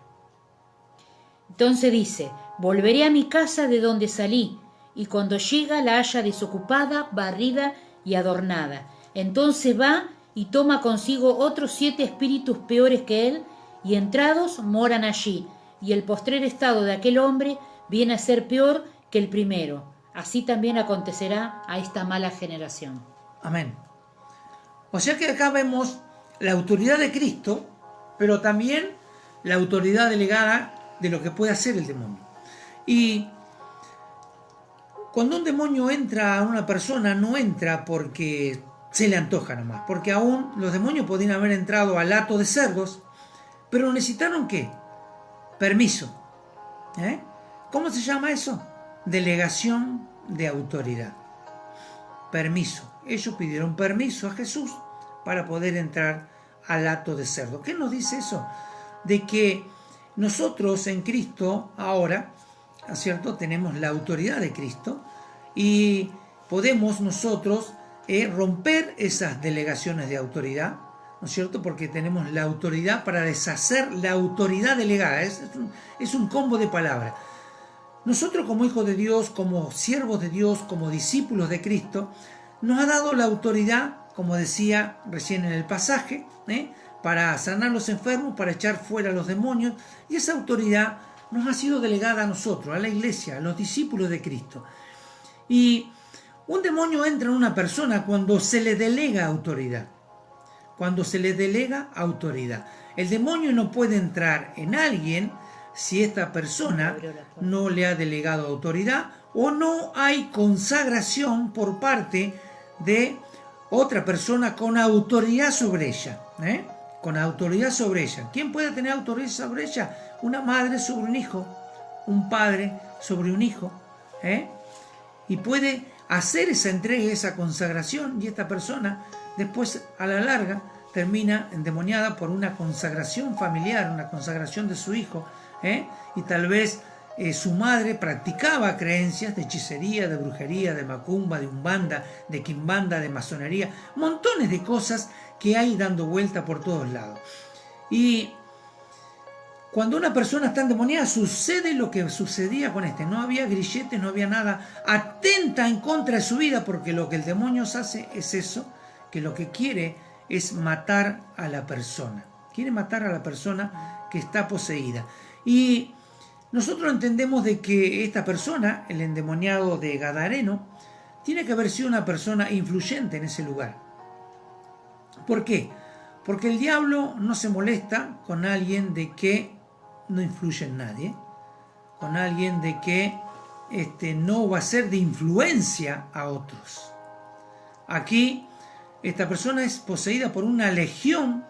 Entonces dice, volveré a mi casa de donde salí, y cuando llega la halla desocupada, barrida y adornada. Entonces va y toma consigo otros 7 espíritus peores que él, y entrados moran allí, y el postrer estado de aquel hombre viene a ser peor que el primero. Así también acontecerá a esta mala generación. Amén. O sea que acá vemos la autoridad de Cristo, pero también la autoridad delegada de lo que puede hacer el demonio. Y cuando un demonio entra a una persona, no entra porque se le antoja nomás, porque aún los demonios podían haber entrado al hato de cerdos, pero necesitaron ¿qué? Permiso. ¿Cómo se llama eso? Delegación de autoridad. Permiso. Ellos pidieron permiso a Jesús para poder entrar al hato de cerdo. ¿Qué nos dice eso? De que nosotros en Cristo ahora, ¿cierto? Tenemos la autoridad de Cristo y podemos nosotros romper esas delegaciones de autoridad, ¿no es cierto? Porque tenemos la autoridad para deshacer la autoridad delegada. Es un combo de palabras. Nosotros como hijos de Dios, como siervos de Dios, como discípulos de Cristo, nos ha dado la autoridad, como decía recién en el pasaje, para sanar los enfermos, para echar fuera a los demonios, y esa autoridad nos ha sido delegada a nosotros, a la iglesia, a los discípulos de Cristo. Y un demonio entra en una persona cuando se le delega autoridad. Cuando se le delega autoridad. El demonio no puede entrar en alguien si esta persona no le ha delegado autoridad o no hay consagración por parte de otra persona con autoridad sobre ella. Con autoridad sobre ella. ¿Quién puede tener autoridad sobre ella? Una madre sobre un hijo, un padre sobre un hijo. Y puede hacer esa entrega, esa consagración, y esta persona después a la larga termina endemoniada por una consagración familiar, una consagración de su hijo, y tal vez su madre practicaba creencias de hechicería, de brujería, de macumba, de umbanda, de quimbanda, de masonería, montones de cosas que hay dando vuelta por todos lados. Y cuando una persona está endemoniada sucede lo que sucedía con este. No había grilletes, no había nada. Atenta en contra de su vida, porque lo que el demonio hace es eso, que lo que quiere es matar a la persona. Quiere matar a la persona que está poseída. Y nosotros entendemos de que esta persona, el endemoniado de Gadareno, tiene que haber sido una persona influyente en ese lugar. ¿Por qué? Porque el diablo no se molesta con alguien de que no influye en nadie, con alguien de que no va a ser de influencia a otros. Aquí, esta persona es poseída por una legión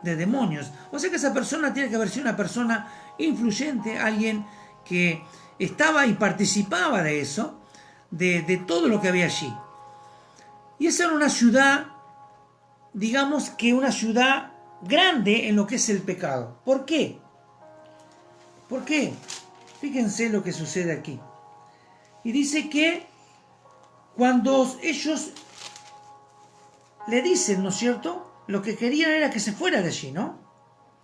de demonios. O sea que esa persona tiene que haber sido una persona influyente, alguien que estaba y participaba de eso, de todo lo que había allí. Y esa era una ciudad, digamos que una ciudad grande en lo que es el pecado. ¿Por qué? ¿Por qué? Fíjense lo que sucede aquí. Y dice que cuando ellos le dicen, ¿no es cierto? Lo que querían era que se fuera de allí, ¿no?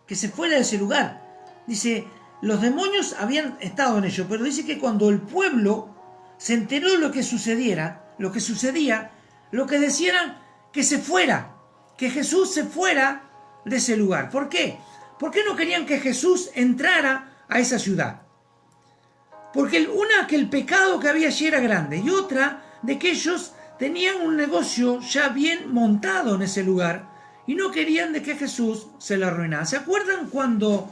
Que se fuera de ese lugar. Dice, los demonios habían estado en ello, pero dice que cuando el pueblo se enteró de lo que sucedía, lo que decían que se fuera, que Jesús se fuera de ese lugar. ¿Por qué? ¿Por qué no querían que Jesús entrara a esa ciudad? Porque una, que el pecado que había allí era grande, y otra, de que ellos tenían un negocio ya bien montado en ese lugar y no querían de que Jesús se lo arruinara. ¿Se acuerdan cuando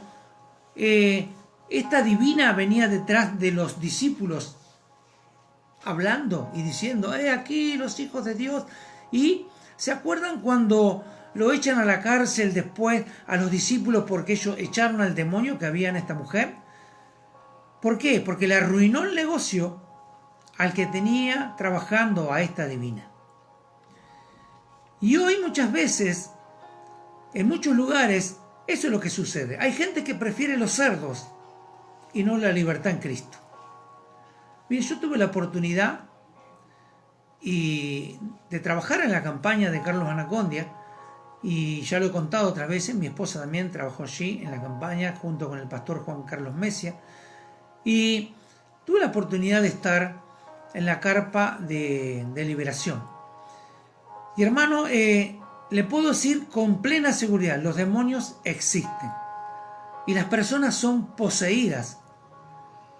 esta divina venía detrás de los discípulos hablando y diciendo, aquí los hijos de Dios. Y ¿se acuerdan cuando lo echan a la cárcel después a los discípulos porque ellos echaron al demonio que había en esta mujer? ¿Por qué? Porque le arruinó el negocio al que tenía trabajando a esta divina. Y hoy muchas veces, en muchos lugares, eso es lo que sucede. Hay gente que prefiere los cerdos y no la libertad en Cristo. Miren, yo tuve la oportunidad de trabajar en la campaña de Carlos Anacondia, y ya lo he contado otras veces, mi esposa también trabajó allí en la campaña junto con el pastor Juan Carlos Mesia, y tuve la oportunidad de estar en la carpa de liberación. Y hermano, le puedo decir con plena seguridad, los demonios existen y las personas son poseídas,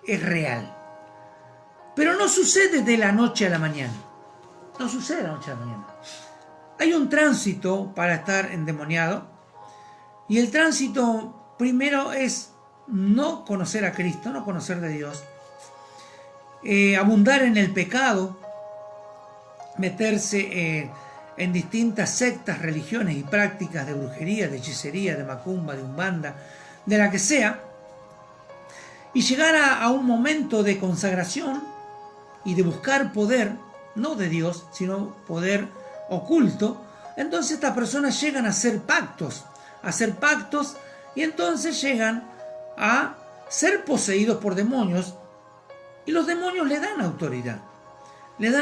es real. Pero no sucede de la noche a la mañana. No sucede de la noche a la mañana. Hay un tránsito para estar endemoniado. Y el tránsito primero es no conocer a Cristo, no conocer de Dios. Abundar en el pecado. Meterse en distintas sectas, religiones y prácticas de brujería, de hechicería, de macumba, de umbanda, de la que sea. Y llegar a un momento de consagración y de buscar poder, no de Dios, sino poder oculto. Entonces estas personas llegan a hacer pactos, y entonces llegan a ser poseídos por demonios, y los demonios le dan autoridad, les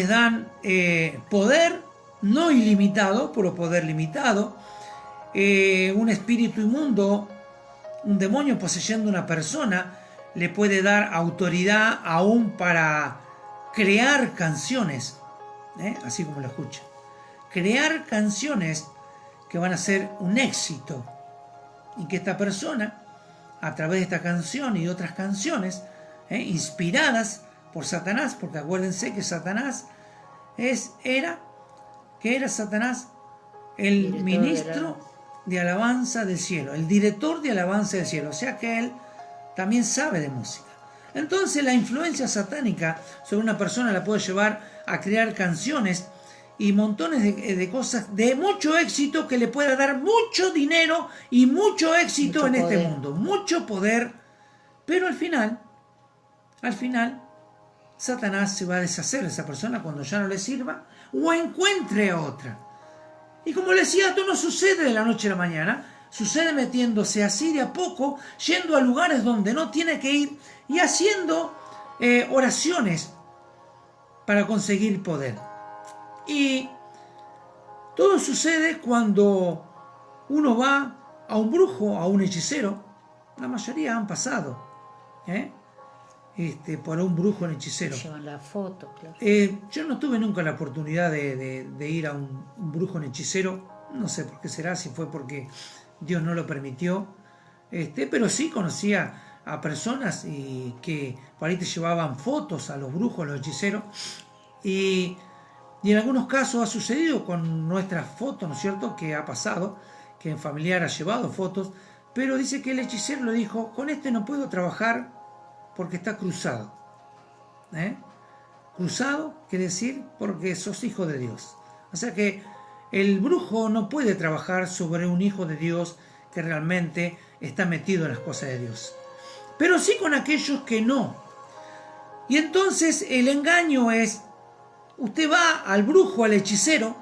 dan poder no ilimitado, pero poder limitado. Un espíritu inmundo, un demonio poseyendo una persona, le puede dar autoridad aún para crear canciones, así como lo escucha. Crear canciones que van a ser un éxito y que esta persona, a través de esta canción y otras canciones, inspiradas por Satanás, porque acuérdense que Satanás era Satanás el ministro de alabanza del cielo, el director de alabanza del cielo, o sea que él también sabe de música. Entonces la influencia satánica sobre una persona la puede llevar a crear canciones y montones de cosas de mucho éxito, que le pueda dar mucho dinero y mucho éxito mucho en poder. Este mundo, mucho poder, pero al final Satanás se va a deshacer de esa persona cuando ya no le sirva o encuentre a otra. Y como le decía, esto no sucede de la noche a la mañana, sucede metiéndose así de a poco, yendo a lugares donde no tiene que ir y haciendo oraciones para conseguir poder. Y todo sucede cuando uno va a un brujo, a un hechicero. La mayoría han pasado por un brujo, un hechicero. Llevan la foto, claro. Yo no tuve nunca la oportunidad de ir a un brujo, un hechicero. No sé por qué será, si fue porque Dios no lo permitió. Pero sí conocía a personas y que por ahí te llevaban fotos a los brujos, a los hechiceros. Y en algunos casos ha sucedido con nuestras fotos, ¿no es cierto?, que ha pasado, que un familiar ha llevado fotos, pero dice que el hechicero le dijo, con este no puedo trabajar porque está cruzado. Cruzado quiere decir porque sos hijo de Dios. O sea que el brujo no puede trabajar sobre un hijo de Dios que realmente está metido en las cosas de Dios. Pero sí con aquellos que no. Y entonces el engaño es, usted va al brujo, al hechicero,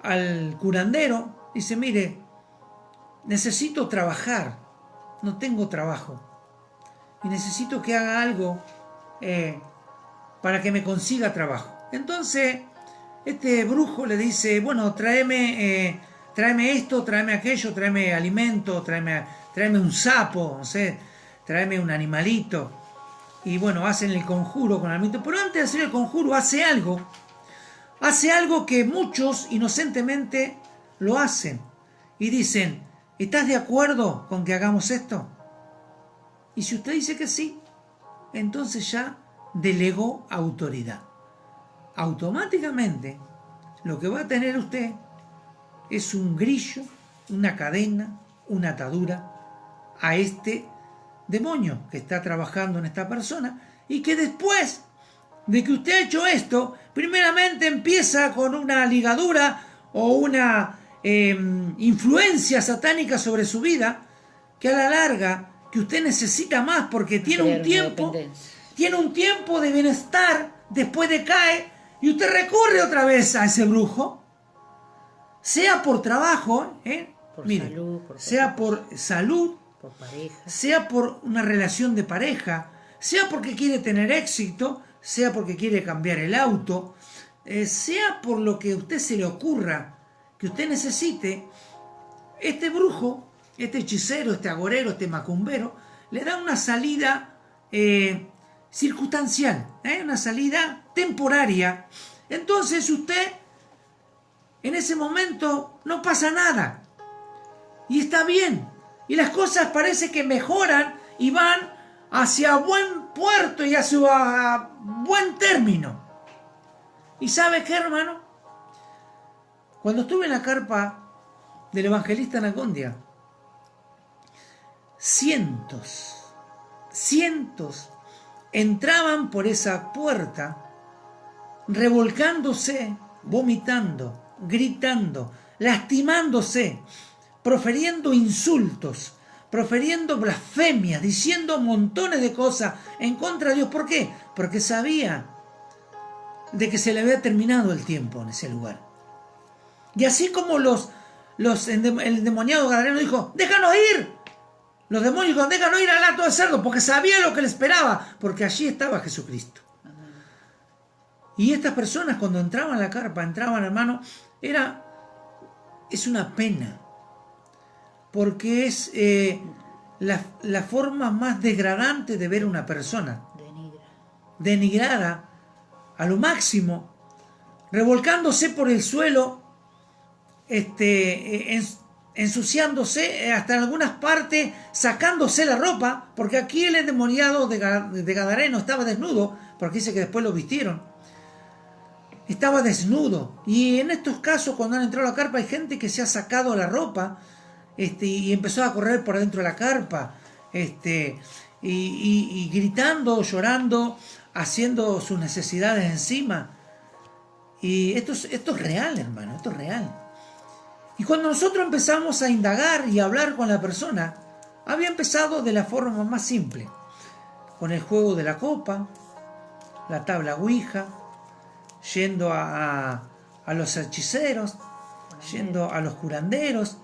al curandero, y dice, mire, necesito trabajar, no tengo trabajo, y necesito que haga algo para que me consiga trabajo. Entonces, este brujo le dice, bueno, tráeme esto, tráeme aquello, tráeme alimento, tráeme un sapo, no sé, tráeme un animalito. Y bueno, hacen el conjuro con el animalito, pero antes de hacer el conjuro hace algo que muchos inocentemente lo hacen y dicen, ¿estás de acuerdo con que hagamos esto? Y si usted dice que sí, entonces ya delegó autoridad. Automáticamente lo que va a tener usted es un grillo, una cadena, una atadura a este demonio que está trabajando en esta persona, y que después de que usted ha hecho esto, primeramente empieza con una ligadura o una influencia satánica sobre su vida, que a la larga que usted necesita más porque tiene un tiempo de bienestar, después decae y usted recurre otra vez a ese brujo, sea por trabajo, sea por salud, por pareja, sea por una relación de pareja, sea porque quiere tener éxito, sea porque quiere cambiar el auto, sea por lo que a usted se le ocurra que usted necesite. Este brujo, este hechicero, este agorero, este macumbero, le da una salida circunstancial, una salida temporaria. Entonces usted, en ese momento, no pasa nada. Y está bien. Y las cosas parece que mejoran y van hacia buen puerto y hacia buen término. ¿Y sabe qué, hermano? Cuando estuve en la carpa del evangelista Anacondia, cientos entraban por esa puerta revolcándose, vomitando, gritando, lastimándose, proferiendo insultos, proferiendo blasfemias, diciendo montones de cosas en contra de Dios. ¿Por qué? Porque sabía de que se le había terminado el tiempo en ese lugar. Y así como el endemoniado gadareno dijo, déjanos ir. Los demonios dijeron, déjanos ir al hato de cerdo, porque sabía lo que le esperaba, porque allí estaba Jesucristo. Y estas personas cuando entraban a la carpa, entraban, hermano, es una pena, porque es la forma más degradante de ver a una persona. Denigrada a lo máximo, revolcándose por el suelo, ensuciándose, hasta en algunas partes sacándose la ropa, porque aquí el endemoniado de Gadareno estaba desnudo, porque dice que después lo vistieron. Estaba desnudo. Y en estos casos, cuando han entrado a la carpa, hay gente que se ha sacado la ropa y empezó a correr por adentro de la carpa, y gritando, llorando, haciendo sus necesidades encima. Y esto es real, hermano, esto es real. Y cuando nosotros empezamos a indagar y a hablar con la persona, había empezado de la forma más simple, con el juego de la copa, la tabla ouija, yendo a los hechiceros, yendo a los curanderos,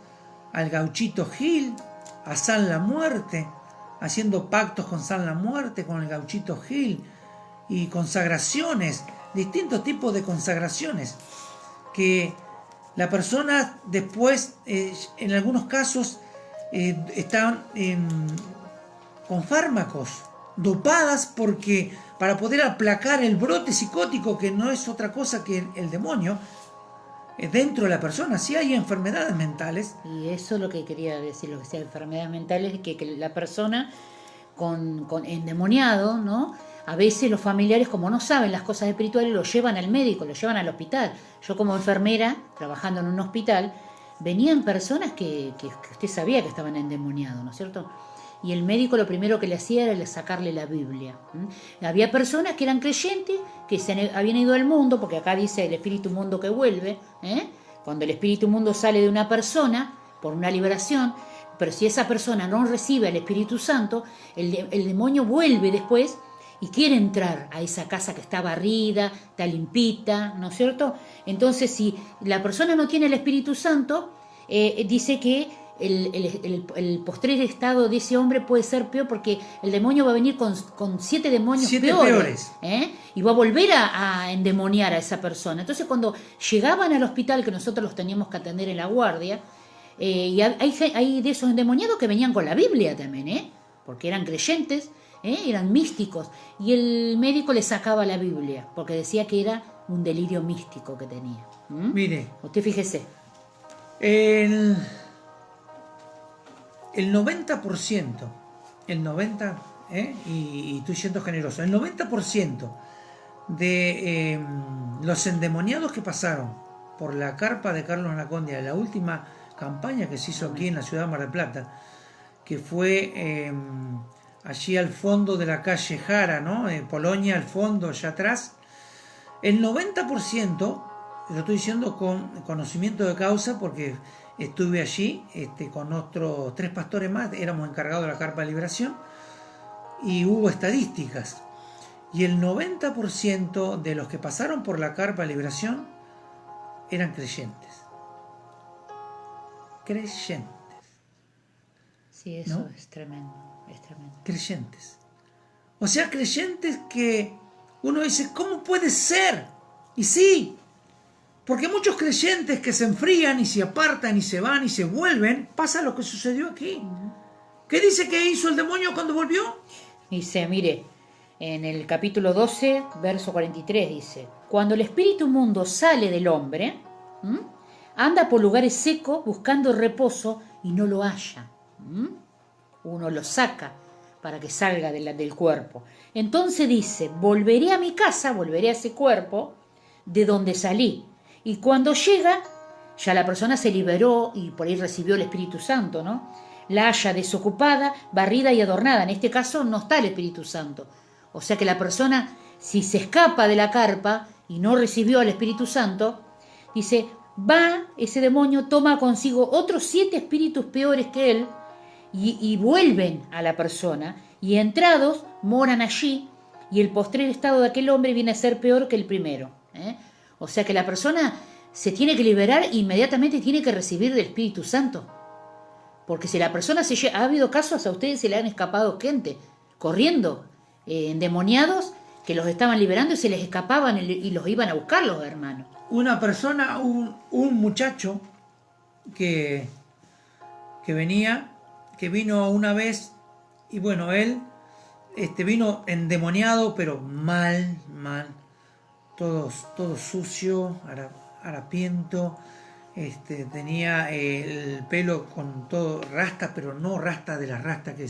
al gauchito Gil, a San la Muerte, haciendo pactos con San la Muerte, con el gauchito Gil, y consagraciones, distintos tipos de consagraciones, que la persona después, en algunos casos, están con fármacos, dopadas, porque para poder aplacar el brote psicótico, que no es otra cosa que el demonio, dentro de la persona. Sí hay enfermedades mentales. Y eso es lo que quería decir, lo que sea enfermedades mentales, que la persona con endemoniado, ¿no? A veces los familiares, como no saben las cosas espirituales, lo llevan al médico, lo llevan al hospital. Yo como enfermera, trabajando en un hospital, venían personas que usted sabía que estaban endemoniados, ¿no es cierto? Y el médico lo primero que le hacía era sacarle la Biblia. Había personas que eran creyentes, que habían ido al mundo, porque acá dice el espíritu mundo que vuelve, cuando el espíritu mundo sale de una persona por una liberación, pero si esa persona no recibe al Espíritu Santo, el demonio vuelve después y quiere entrar a esa casa que está barrida, está limpita, ¿no es cierto? Entonces, si la persona no tiene el Espíritu Santo, dice que el postrer estado de ese hombre puede ser peor, porque el demonio va a venir con 7 demonios peores. Y va a volver a endemoniar a esa persona. Entonces, cuando llegaban al hospital, que nosotros los teníamos que atender en la guardia, y hay de esos endemoniados que venían con la Biblia también, porque eran creyentes, eran místicos, y el médico le sacaba la Biblia, porque decía que era un delirio místico que tenía. Mire, usted fíjese. El 90%, y estoy siendo generoso, el 90% de los endemoniados que pasaron por la carpa de Carlos Anacondia, la última campaña que se hizo aquí en la ciudad de Mar del Plata, que fue allí al fondo de la calle Jara, ¿no? Polonia al fondo, allá atrás. El 90%, lo estoy diciendo con conocimiento de causa porque estuve allí con otros 3 pastores más, éramos encargados de la Carpa de Liberación y hubo estadísticas. Y el 90% de los que pasaron por la Carpa de Liberación eran creyentes. Creyentes. Sí, eso ¿no? es tremendo, es tremendo. Creyentes. O sea, creyentes que uno dice, ¿cómo puede ser? Y sí, porque muchos creyentes que se enfrían y se apartan y se van y se vuelven, pasa lo que sucedió aquí. ¿Qué dice que hizo el demonio cuando volvió? Dice, mire, en el capítulo 12, verso 43 dice, cuando el espíritu mundo sale del hombre, anda por lugares secos buscando reposo y no lo halla. Uno lo saca para que salga del cuerpo. Entonces dice, volveré a mi casa, volveré a ese cuerpo de donde salí. Y cuando llega, ya la persona se liberó y por ahí recibió el Espíritu Santo, ¿no? La halla desocupada, barrida y adornada. En este caso no está el Espíritu Santo. O sea que la persona, si se escapa de la carpa y no recibió al Espíritu Santo, dice, va, ese demonio toma consigo otros 7 espíritus peores que él y vuelven a la persona y entrados moran allí y el postrer estado de aquel hombre viene a ser peor que el primero. O sea que la persona se tiene que liberar e inmediatamente tiene que recibir del Espíritu Santo. Porque si la persona ha habido casos, a ustedes se le han escapado gente corriendo, endemoniados, que los estaban liberando y se les escapaban y los iban a buscar los hermanos. Una persona, un muchacho que venía, que vino una vez, y bueno, él vino endemoniado, pero mal, todo sucio, harapiento, tenía el pelo con todo rastas, pero no rastas de las rastas que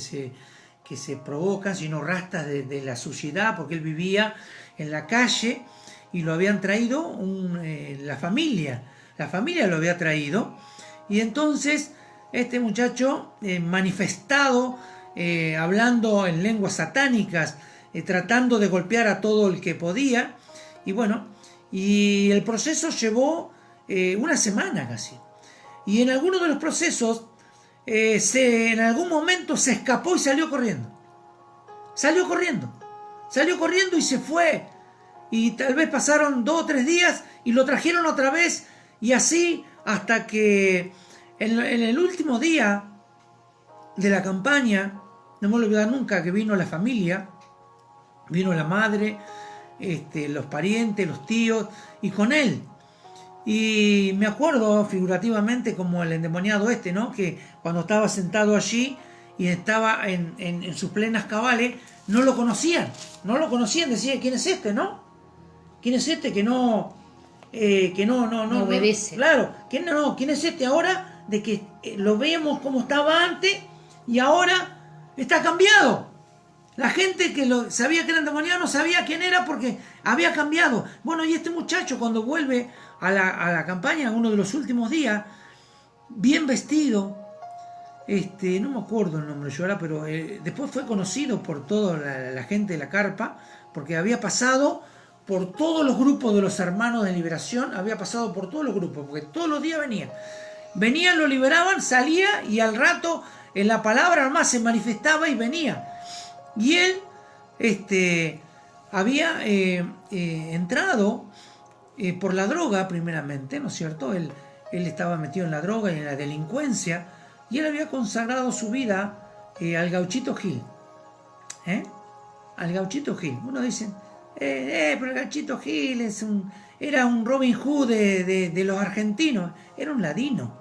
se provocan, sino rastas de la suciedad, porque él vivía en la calle y lo habían traído la familia lo había traído, y entonces este muchacho manifestado, hablando en lenguas satánicas, tratando de golpear a todo el que podía, y bueno, y el proceso llevó una semana casi, y en algunos de los procesos en algún momento se escapó y salió corriendo y se fue, y tal vez pasaron 2 o 3 días y lo trajeron otra vez, y así hasta que en el último día de la campaña, no me voy a olvidar nunca que vino la familia, vino la madre, los parientes, los tíos, y con él. Y me acuerdo figurativamente como el endemoniado ¿no? Que cuando estaba sentado allí y estaba en sus plenas cabales, no lo conocían, decían, ¿quién es este, no? ¿Quién es este que no obedece? Claro, ¿quién es este ahora de que lo vemos como estaba antes y ahora está cambiado? La gente que sabía que era endemoniado no sabía quién era porque había cambiado. Bueno, y este muchacho cuando vuelve a la campaña, uno de los últimos días, bien vestido, no me acuerdo el nombre yo ahora, pero después fue conocido por toda la gente de la carpa, porque había pasado por todos los grupos de los hermanos de liberación, había pasado por todos los grupos, porque todos los días venían, lo liberaban, salía, y al rato en la palabra más se manifestaba y venía. Y él había entrado por la droga primeramente, ¿no es cierto? Él estaba metido en la droga y en la delincuencia, y él había consagrado su vida al Gauchito Gil. Al Gauchito Gil. Uno dice, pero el Gauchito Gil era un Robin Hood de los argentinos. Era un ladino.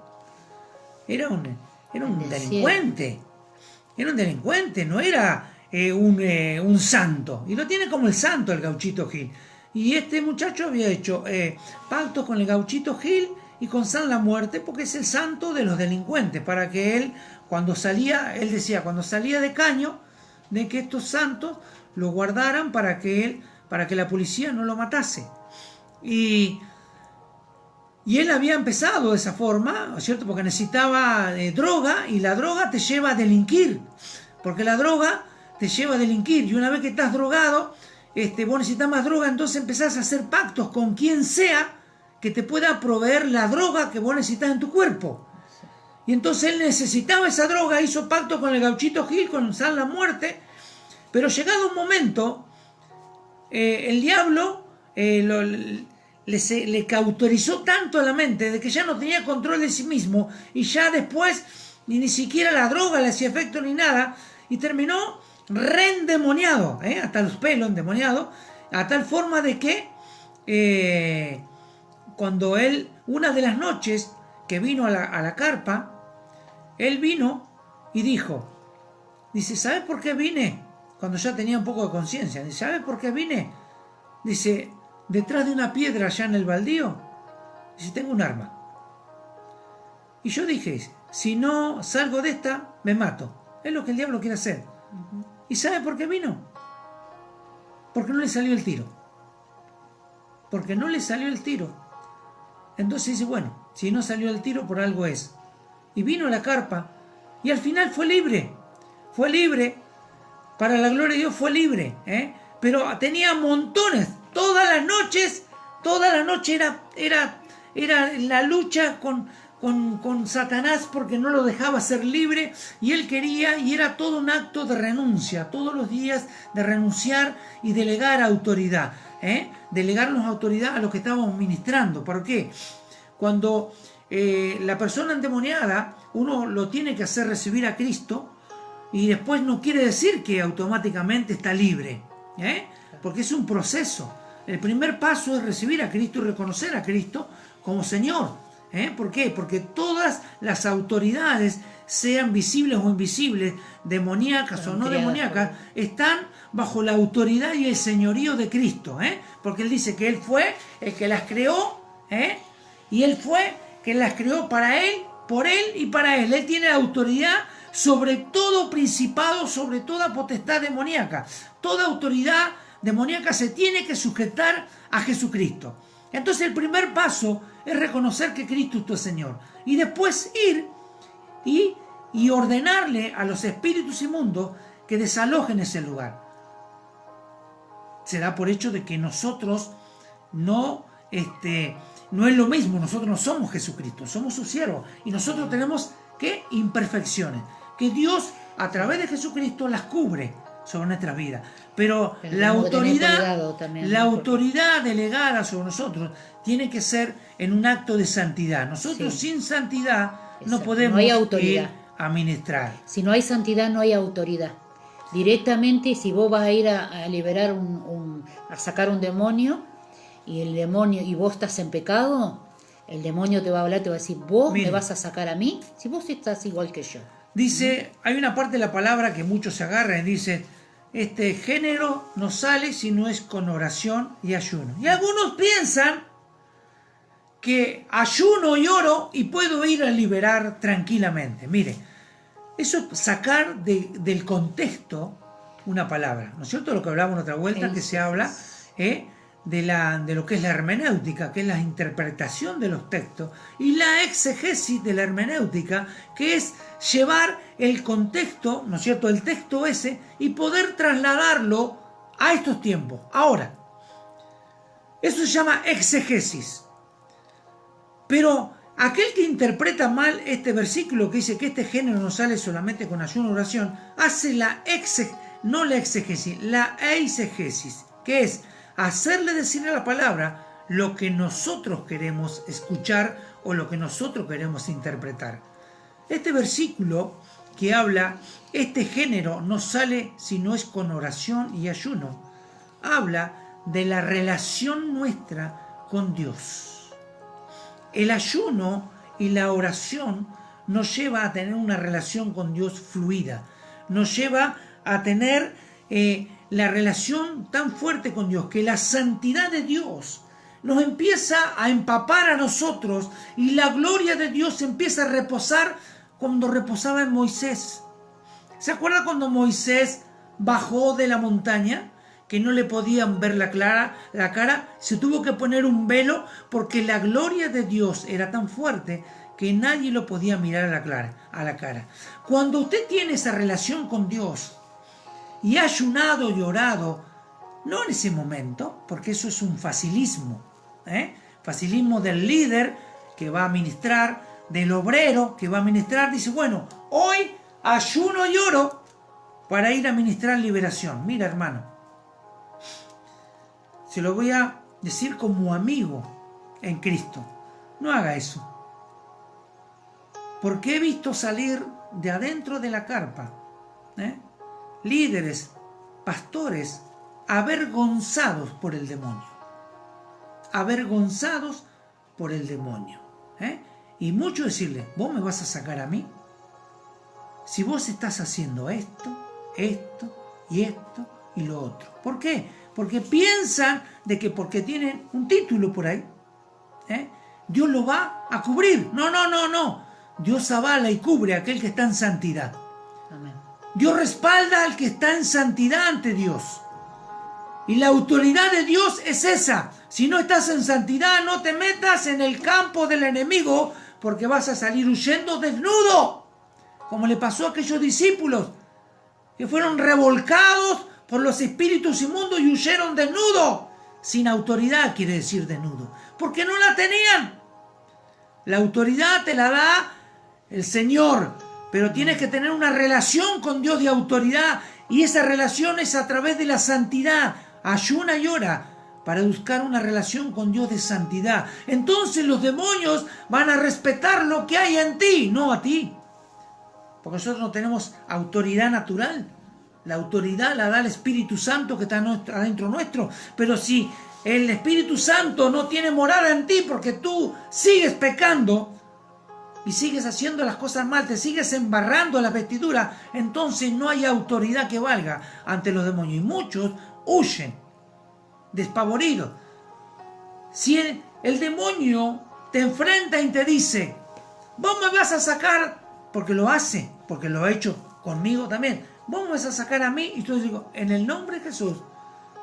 Era un delincuente. Era un delincuente, no era un santo. Y lo tiene como el santo el Gauchito Gil. Y este muchacho había hecho pactos con el Gauchito Gil y con San la Muerte, porque es el santo de los delincuentes, para que él, cuando salía de caño, de que estos santos lo guardaran para que la policía no lo matase. Y Y él había empezado de esa forma, ¿cierto? Porque necesitaba droga, y la droga te lleva a delinquir. Porque la droga te lleva a delinquir. Y una vez que estás drogado, vos necesitas más droga, entonces empezás a hacer pactos con quien sea que te pueda proveer la droga que vos necesitas en tu cuerpo. Y entonces él necesitaba esa droga, hizo pacto con el Gauchito Gil, con San la Muerte. Pero llegado un momento, el diablo le cauterizó tanto a la mente de que ya no tenía control de sí mismo, y ya después ni siquiera la droga le hacía efecto ni nada, y terminó reendemoniado, hasta los pelos endemoniado, a tal forma de que cuando él, una de las noches que vino a la carpa, él vino y dice, ¿sabes por qué vine? Cuando ya tenía un poco de conciencia, dice, ¿sabes por qué vine? Dice, detrás de una piedra allá en el baldío, dice, tengo un arma. Y yo dije, si no salgo de esta, me mato. Es lo que el diablo quiere hacer. ¿Y sabe por qué vino? Porque no le salió el tiro. Porque no le salió el tiro. Entonces dice, bueno, si no salió el tiro, por algo es. Y vino a la carpa, y al final fue libre. Fue libre. Para la gloria de Dios fue libre. Pero tenía montones. Todas las noches era la lucha con Satanás, porque no lo dejaba ser libre, y él quería, y era todo un acto de renuncia, todos los días de renunciar y delegar autoridad, delegarnos autoridad a lo que estábamos ministrando. ¿Por qué? Cuando la persona endemoniada, uno lo tiene que hacer recibir a Cristo, y después no quiere decir que automáticamente está libre, porque es un proceso. El primer paso es recibir a Cristo y reconocer a Cristo como Señor. ¿Por qué? Porque todas las autoridades, sean visibles o invisibles, demoníacas o no demoníacas, están bajo la autoridad y el señorío de Cristo. Porque Él dice que Él fue el que las creó, y Él fue que las creó para Él, por Él y para Él. Él tiene la autoridad sobre todo principado, sobre toda potestad demoníaca. Toda autoridad demoníaca se tiene que sujetar a Jesucristo. Entonces el primer paso es reconocer que Cristo es tu Señor, y después ir y ordenarle a los espíritus inmundos que desalojen ese lugar. Se da por hecho de que nosotros no es lo mismo. Nosotros no somos Jesucristo, somos sus siervos, y nosotros tenemos imperfecciones que Dios a través de Jesucristo las cubre sobre nuestras vidas. Pero la autoridad delegada sobre nosotros tiene que ser en un acto de santidad. Nosotros sin santidad no podemos ir a ministrar. Si no hay santidad, no hay autoridad. Directamente, si vos vas a ir a liberar a sacar un demonio, y vos estás en pecado, el demonio te va a hablar, te va a decir, vos me vas a sacar a mí, si vos estás igual que yo. Dice, hay una parte de la palabra que muchos se agarran y dicen, este género no sale si no es con oración y ayuno. Y algunos piensan que ayuno y oro y puedo ir a liberar tranquilamente. Mire, eso es sacar del contexto una palabra, ¿no es cierto? Lo que hablamos en otra vuelta, que se habla de lo que es la hermenéutica, que es la interpretación de los textos, y la exegesis de la hermenéutica, que es llevar el contexto, ¿no es cierto?, el texto ese, y poder trasladarlo a estos tiempos. Ahora, eso se llama exegesis. Pero aquel que interpreta mal este versículo, que dice que este género no sale solamente con ayuno y oración, hace no la exegesis, la eisegesis, que es hacerle decir a la palabra lo que nosotros queremos escuchar o lo que nosotros queremos interpretar. Este versículo que habla, este género no sale si no es con oración y ayuno, habla de la relación nuestra con Dios. El ayuno y la oración nos lleva a tener una relación con Dios fluida, nos lleva a tener la relación tan fuerte con Dios, que la santidad de Dios nos empieza a empapar a nosotros, y la gloria de Dios empieza a reposar cuando reposaba en Moisés. ¿Se acuerda cuando Moisés bajó de la montaña? que no le podían ver la cara, se tuvo que poner un velo porque la gloria de Dios era tan fuerte que nadie lo podía mirar a la cara. Cuando usted tiene esa relación con Dios y ha ayunado y orado, no en ese momento, porque eso es un facilismo, facilismo del líder que va a ministrar, del obrero que va a ministrar, dice, bueno, hoy ayuno y oro para ir a ministrar liberación. Mira, hermano, se lo voy a decir como amigo en Cristo, no haga eso. Porque he visto salir de adentro de la carpa líderes, pastores, avergonzados por el demonio. Avergonzados por el demonio. Y mucho decirle, ¿vos me vas a sacar a mí? Si vos estás haciendo esto y lo otro. ¿Por qué? Porque piensan de que porque tienen un título por ahí, Dios lo va a cubrir. No. Dios avala y cubre a aquel que está en santidad. Amén. Dios respalda al que está en santidad ante Dios. Y la autoridad de Dios es esa. Si no estás en santidad, no te metas en el campo del enemigo, porque vas a salir huyendo desnudo, como le pasó a aquellos discípulos que fueron revolcados por los espíritus inmundos y huyeron desnudos. Sin autoridad quiere decir desnudo, porque no la tenían. La autoridad te la da el Señor, pero tienes que tener una relación con Dios de autoridad, y esa relación es a través de la santidad. Ayuna y ora para buscar una relación con Dios de santidad. Entonces los demonios van a respetar lo que hay en ti, no a ti. Porque nosotros no tenemos autoridad natural. La autoridad la da el Espíritu Santo que está adentro nuestro. Pero si el Espíritu Santo no tiene morada en ti porque tú sigues pecando y sigues haciendo las cosas mal, te sigues embarrando las vestiduras, entonces no hay autoridad que valga ante los demonios. Y muchos huyen, despavoridos. Si el demonio te enfrenta y te dice, vos me vas a sacar, porque lo hace, porque lo ha hecho conmigo también, vos me vas a sacar a mí, y yo digo, en el nombre de Jesús,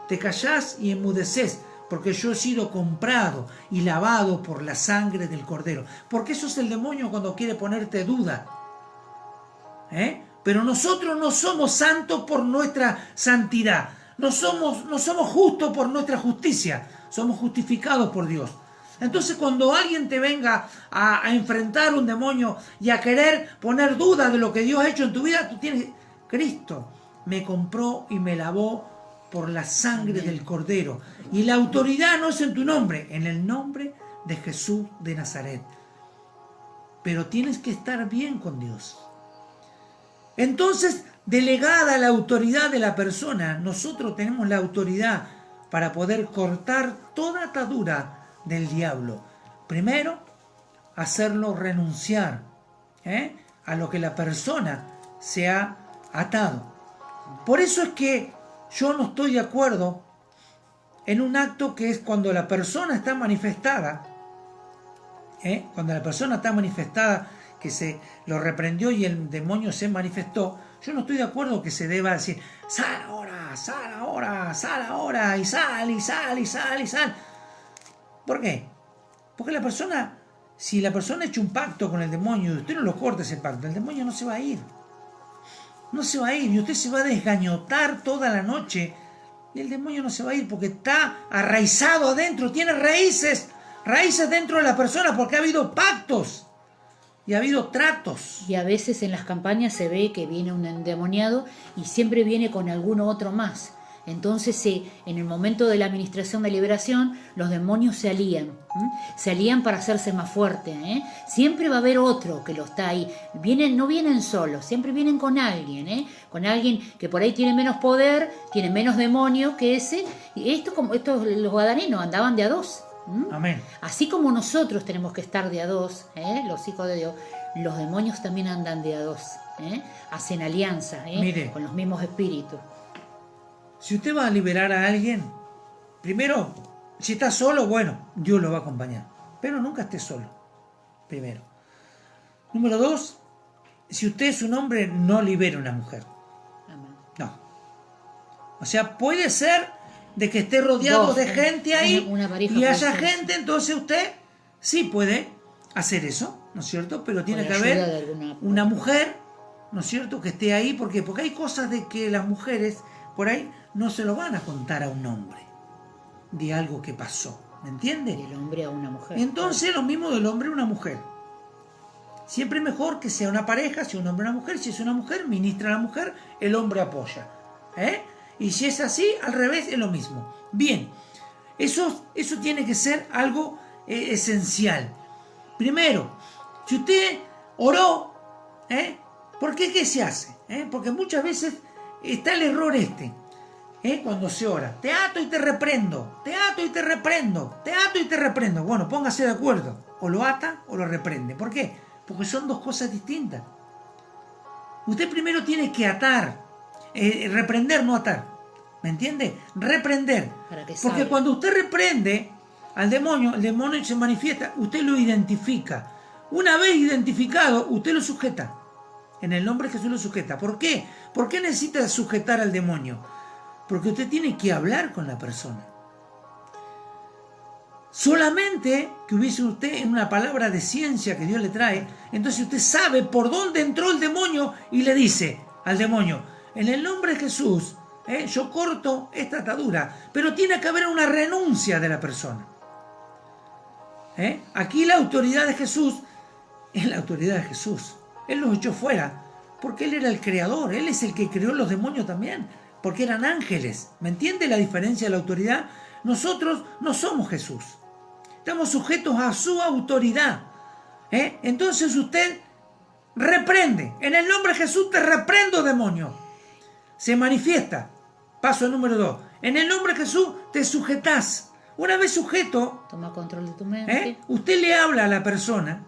te callás y enmudeces, porque yo he sido comprado y lavado por la sangre del Cordero. Porque eso es el demonio cuando quiere ponerte duda. Pero nosotros no somos santos por nuestra santidad. No somos justos por nuestra justicia. Somos justificados por Dios. Entonces cuando alguien te venga a enfrentar un demonio y a querer poner duda de lo que Dios ha hecho en tu vida, tú tienes, Cristo me compró y me lavó por la sangre del Cordero. Y la autoridad no es en tu nombre, en el nombre de Jesús de Nazaret. Pero tienes que estar bien con Dios. Entonces, delegada la autoridad de la persona, nosotros tenemos la autoridad para poder cortar toda atadura del diablo. Primero, hacerlo renunciar a lo que la persona se ha atado. Por eso es que yo no estoy de acuerdo en un acto que es cuando la persona está manifestada, cuando la persona está manifestada, que se lo reprendió y el demonio se manifestó. Yo no estoy de acuerdo que se deba decir, sal ahora, sal ahora, sal ahora, y sal, y sal, y sal, y sal. ¿Por qué? Porque la persona, si la persona ha hecho un pacto con el demonio y usted no lo corta ese pacto, el demonio no se va a ir. No se va a ir y usted se va a desgañotar toda la noche y el demonio no se va a ir porque está arraizado adentro, tiene raíces dentro de la persona porque ha habido pactos y ha habido tratos. Y a veces en las campañas se ve que viene un endemoniado y siempre viene con alguno otro más. Entonces, en el momento de la administración de liberación, los demonios se alían. Se alían para hacerse más fuertes. Siempre va a haber otro que lo está ahí. No vienen solos, siempre vienen con alguien. Con alguien que por ahí tiene menos poder, tiene menos demonios que ese. Y estos los gadarenos andaban de a dos. Amén. Así como nosotros tenemos que estar de a dos, los hijos de Dios, los demonios también andan de a dos. Hacen alianza con los mismos espíritus. Si usted va a liberar a alguien, primero, si está solo, bueno, Dios lo va a acompañar. Pero nunca esté solo, primero. Número 2, si usted es un hombre, no libere a una mujer. Amén. No. O sea, puede ser de que esté rodeado Dos, de gente ahí una pareja y puede haya ser, gente, entonces usted sí puede hacer eso, ¿no es cierto? Pero tiene con que la ayuda haber de alguna... una mujer, ¿no es cierto?, que esté ahí. ¿Por qué? Porque hay cosas de que las mujeres por ahí no se lo van a contar a un hombre de algo que pasó, ¿me entiende? Del hombre a una mujer. Entonces lo mismo del hombre a una mujer. Siempre mejor que sea una pareja, si un hombre o una mujer. Si es una mujer, ministra a la mujer, el hombre apoya. Y si es así, al revés, es lo mismo. Bien, eso tiene que ser algo esencial. Primero, si usted oró, ¿por qué? ¿Qué se hace? Porque muchas veces está el error cuando se ora. Te ato y te reprendo, te ato y te reprendo, te ato y te reprendo. Bueno, póngase de acuerdo. O lo ata o lo reprende. ¿Por qué? Porque son dos cosas distintas. Usted primero tiene que atar. Reprender, no atar. ¿Me entiende? Reprender. Porque cuando usted reprende al demonio, el demonio se manifiesta, usted lo identifica. Una vez identificado, usted lo sujeta. En el nombre de Jesús lo sujeta. ¿Por qué? ¿Por qué necesita sujetar al demonio? Porque usted tiene que hablar con la persona. Solamente que hubiese usted en una palabra de ciencia que Dios le trae, entonces usted sabe por dónde entró el demonio y le dice al demonio, en el nombre de Jesús, yo corto esta atadura, pero tiene que haber una renuncia de la persona. Aquí la autoridad de Jesús es la autoridad de Jesús. Él los echó fuera porque Él era el creador, Él es el que creó los demonios también, porque eran ángeles. ¿Me entiende la diferencia de la autoridad? Nosotros no somos Jesús. Estamos sujetos a su autoridad. Entonces usted reprende. En el nombre de Jesús te reprendo, demonio. Se manifiesta. Paso número 2. En el nombre de Jesús te sujetás. Una vez sujeto, toma control de tu mente. Usted le habla a la persona,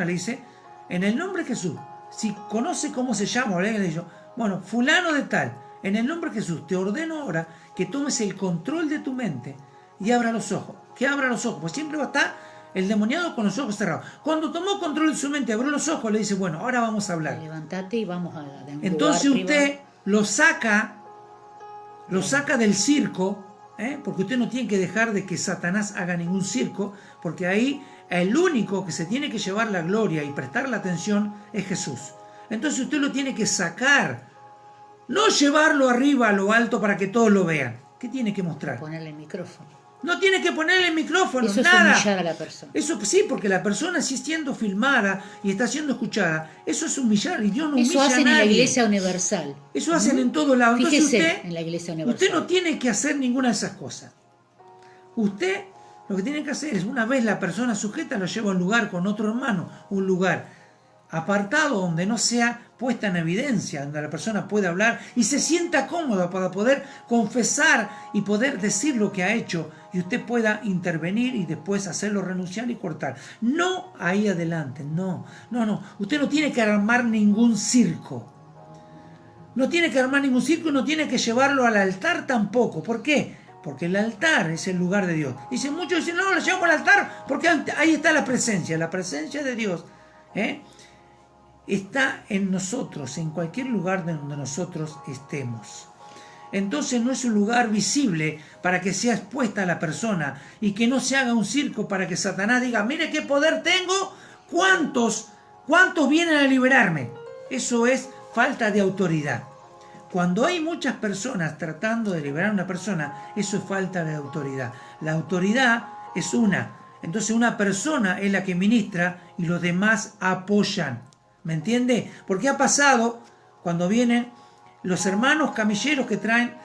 le dice, en el nombre de Jesús, si conoce cómo se llama, le digo, bueno, fulano de tal, en el nombre de Jesús, te ordeno ahora que tomes el control de tu mente y abra los ojos. Que abra los ojos, pues siempre va a estar el demoniado con los ojos cerrados. Cuando tomó control de su mente, abrió los ojos, le dice, bueno, ahora vamos a hablar. Levántate y vamos a... Entonces usted lo saca del circo, porque usted no tiene que dejar de que Satanás haga ningún circo, porque ahí el único que se tiene que llevar la gloria y prestar la atención es Jesús. Entonces usted lo tiene que sacar, no llevarlo arriba a lo alto para que todos lo vean. ¿Qué tiene que mostrar? Ponerle el micrófono. No tiene que ponerle el micrófono, eso nada. Es humillar a la persona. Eso sí, porque la persona sí siendo filmada y está siendo escuchada, eso es humillar, y Dios no humilla a nadie. Eso hacen en la Iglesia Universal. Eso hacen en todos lados. Entonces Fíjese en la Iglesia Universal. Usted no tiene que hacer ninguna de esas cosas. Usted lo que tiene que hacer es, una vez la persona sujeta, lo lleva a un lugar con otro hermano, un lugar apartado donde no sea puesta en evidencia, donde la persona pueda hablar y se sienta cómoda para poder confesar y poder decir lo que ha hecho, y usted pueda intervenir y después hacerlo renunciar y cortar. No ahí adelante, no. Usted no tiene que armar ningún circo. No tiene que armar ningún circo y no tiene que llevarlo al altar tampoco. ¿Por qué? Porque el altar es el lugar de Dios. Muchos dicen, no, lo llevamos al altar porque ahí está la presencia de Dios. Está en nosotros, en cualquier lugar donde nosotros estemos. Entonces no es un lugar visible para que sea expuesta a la persona y que no se haga un circo para que Satanás diga, mire qué poder tengo, ¿cuántos vienen a liberarme? Eso es falta de autoridad. Cuando hay muchas personas tratando de liberar a una persona, eso es falta de autoridad. La autoridad es una. Entonces una persona es la que ministra y los demás apoyan. ¿Me entiende? Porque ha pasado cuando vienen los hermanos camilleros que traen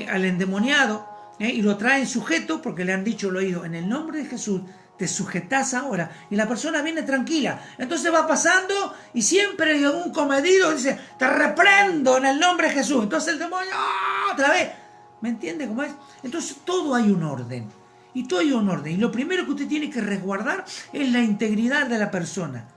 al endemoniado y lo traen sujeto porque le han dicho al oído, en el nombre de Jesús te sujetás ahora, y la persona viene tranquila. Entonces va pasando y siempre hay algún comedido que dice, te reprendo en el nombre de Jesús. Entonces el demonio, otra vez. ¿Me entiende cómo es? Entonces todo hay un orden. Y todo hay un orden. Y lo primero que usted tiene que resguardar es la integridad de la persona.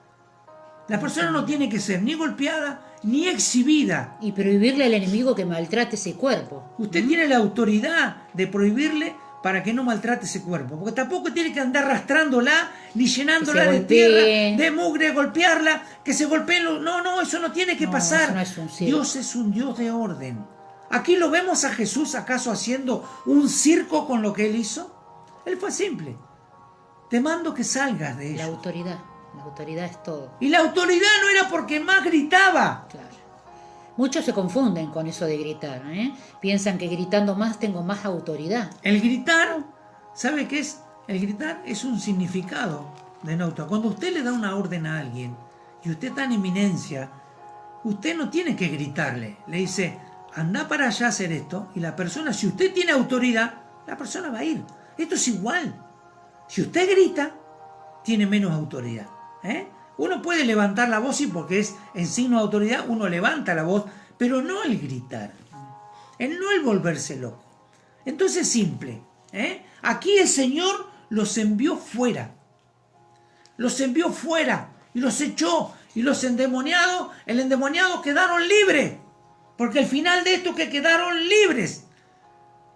La persona no tiene que ser ni golpeada ni exhibida. Y prohibirle al enemigo que maltrate ese cuerpo. Usted tiene la autoridad de prohibirle para que no maltrate ese cuerpo. Porque tampoco tiene que andar arrastrándola ni llenándola de tierra, de mugre, golpearla, que se golpeen. No, eso no tiene que pasar. Eso no es un Dios es un Dios de orden. Aquí lo vemos a Jesús acaso haciendo un circo con lo que él hizo. Él fue simple. Te mando que salgas de La ello. autoridad es todo. Y la autoridad no era porque más gritaba. Claro. Muchos se confunden con eso de gritar, ¿eh? Piensan que gritando más tengo más autoridad. El gritar, ¿sabe qué es? El gritar es un significado de una autoridad. Cuando usted le da una orden a alguien y usted está en eminencia, usted no tiene que gritarle. Le dice, anda para allá a hacer esto. Y la persona, si usted tiene autoridad, la persona va a ir. Esto es igual. Si usted grita, tiene menos autoridad. Uno puede levantar la voz, sí, porque es en signo de autoridad, uno levanta la voz, pero no el gritar, no el volverse loco. Entonces, simple. Aquí el Señor los envió fuera. Los envió fuera y los echó. Y los endemoniados, el endemoniado quedaron libres. Porque al final de esto que quedaron libres.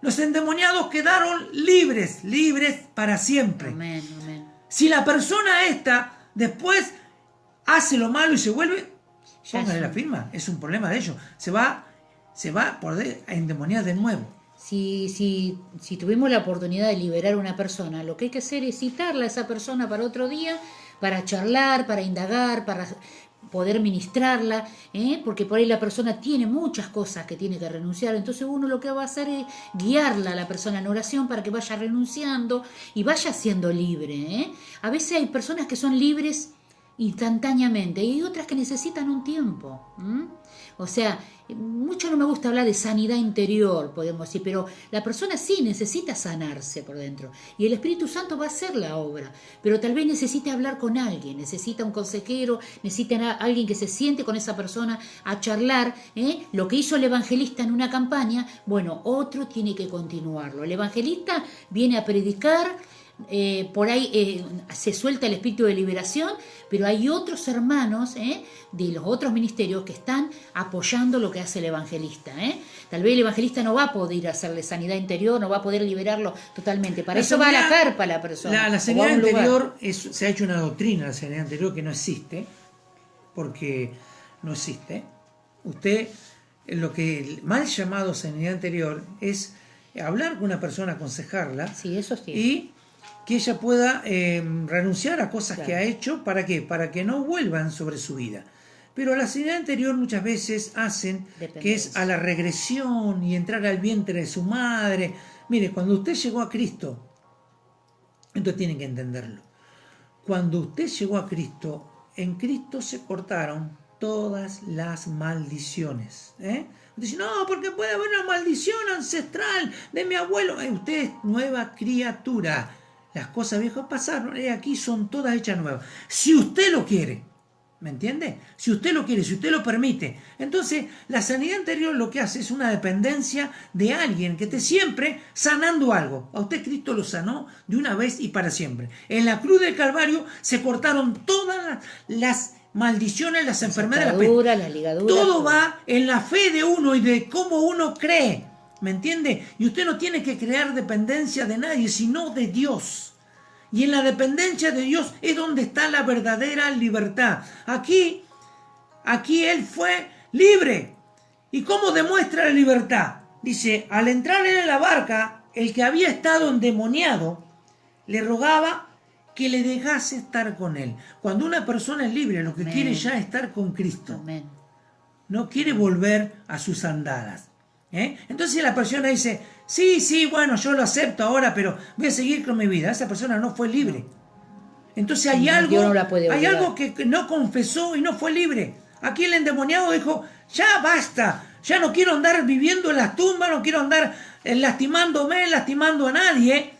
Los endemoniados quedaron libres, libres para siempre. Amén, amén. Si la persona esta después hace lo malo y se vuelve, póngale la firma, es un problema de ellos. Se va a poder endemoniar de nuevo. Si tuvimos la oportunidad de liberar a una persona, lo que hay que hacer es citarla a esa persona para otro día, para charlar, para indagar, para poder ministrarla, porque por ahí la persona tiene muchas cosas que tiene que renunciar. Entonces uno lo que va a hacer es guiarla a la persona en oración para que vaya renunciando y vaya siendo libre. A veces hay personas que son libres instantáneamente y hay otras que necesitan un tiempo. O sea, mucho no me gusta hablar de sanidad interior, podemos decir, pero la persona sí necesita sanarse por dentro y el Espíritu Santo va a hacer la obra, pero tal vez necesite hablar con alguien, necesita un consejero, necesita alguien que se siente con esa persona a charlar. Lo que hizo el evangelista en una campaña, bueno, otro tiene que continuarlo. El evangelista viene a predicar, por ahí se suelta el espíritu de liberación, pero hay otros hermanos de los otros ministerios que están apoyando lo que hace el evangelista. Tal vez el evangelista no va a poder hacerle sanidad interior, no va a poder liberarlo totalmente. Para eso va a la carpa la persona. La sanidad interior se ha hecho una doctrina, la sanidad interior, que no existe, porque no existe. Usted, lo que mal llamado sanidad interior es hablar con una persona, aconsejarla. Sí, eso sí. Y que ella pueda renunciar a cosas que ha hecho. ¿Para qué? Para que no vuelvan sobre su vida. Pero la sanidad interior muchas veces hacen que es a la regresión y entrar al vientre de su madre. Mire, cuando usted llegó a Cristo, entonces tienen que entenderlo. Cuando usted llegó a Cristo, en Cristo se cortaron todas las maldiciones. Dice, no, porque puede haber una maldición ancestral de mi abuelo. Usted es nueva criatura. Las cosas viejas pasaron, aquí son todas hechas nuevas. Si usted lo quiere, ¿me entiende? Si usted lo quiere, si usted lo permite. Entonces, la sanidad interior lo que hace es una dependencia de alguien que esté siempre sanando algo. A usted Cristo lo sanó de una vez y para siempre. En la cruz del Calvario se cortaron todas las maldiciones, las enfermedades, las ligaduras. Todo va en la fe de uno y de cómo uno cree. ¿Me entiende? Y usted no tiene que crear dependencia de nadie, sino de Dios. Y en la dependencia de Dios es donde está la verdadera libertad. Aquí él fue libre. ¿Y cómo demuestra la libertad? Dice, al entrar en la barca, el que había estado endemoniado le rogaba que le dejase estar con él. Cuando una persona es libre, lo que Amén. quiere ya es estar con Cristo. Amén. No quiere volver a sus andadas. Entonces la persona dice, sí, bueno, yo lo acepto ahora, pero voy a seguir con mi vida. Esa persona no fue libre. Entonces hay algo que no confesó y no fue libre. Aquí el endemoniado dijo, ya basta, ya no quiero andar viviendo en las tumbas, no quiero andar lastimándome, lastimando a nadie.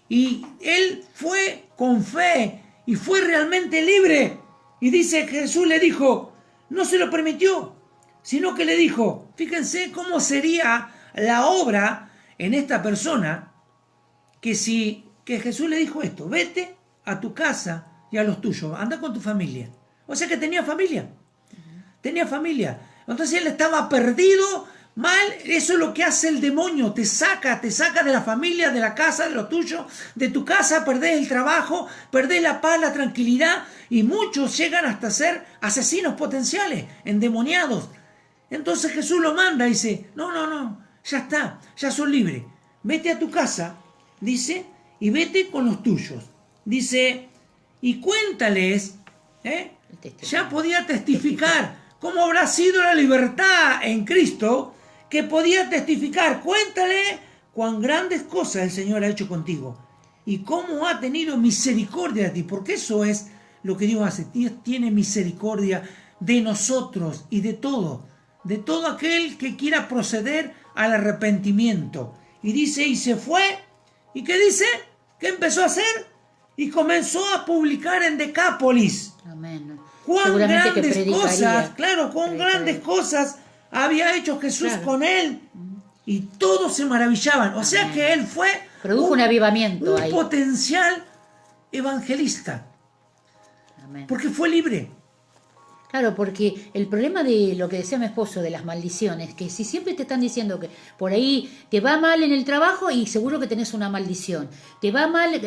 Y él fue con fe y fue realmente libre. Y dice, Jesús le dijo, no se lo permitió, sino que le dijo, fíjense cómo sería la obra en esta persona, que Jesús le dijo esto, vete a tu casa y a los tuyos, anda con tu familia. O sea que tenía familia. Entonces él estaba perdido, mal. Eso es lo que hace el demonio, te saca de la familia, de la casa, de lo tuyo, de tu casa, perdés el trabajo, perdés la paz, la tranquilidad, y muchos llegan hasta ser asesinos potenciales, endemoniados. Entonces Jesús lo manda, dice, no, ya está, ya sos libre. Vete a tu casa, dice, y vete con los tuyos. Dice, y cuéntales, ya podía testificar cómo habrá sido la libertad en Cristo, que podía testificar. Cuéntale cuán grandes cosas el Señor ha hecho contigo y cómo ha tenido misericordia de ti, porque eso es lo que Dios hace. Dios tiene misericordia de nosotros y de todo aquel que quiera proceder al arrepentimiento. Y dice, y se fue, ¿y qué dice? ¿Qué empezó a hacer? Y comenzó a publicar en Decápolis. Amén. Cuán grandes cosas, claro, cuán grandes cosas había hecho Jesús con él. Y todos se maravillaban. O sea que él fue produjo un avivamiento un potencial evangelista. Amén. Porque fue libre. Claro, porque el problema de lo que decía mi esposo, de las maldiciones, que si siempre te están diciendo que por ahí te va mal en el trabajo y seguro que tenés una maldición, te va mal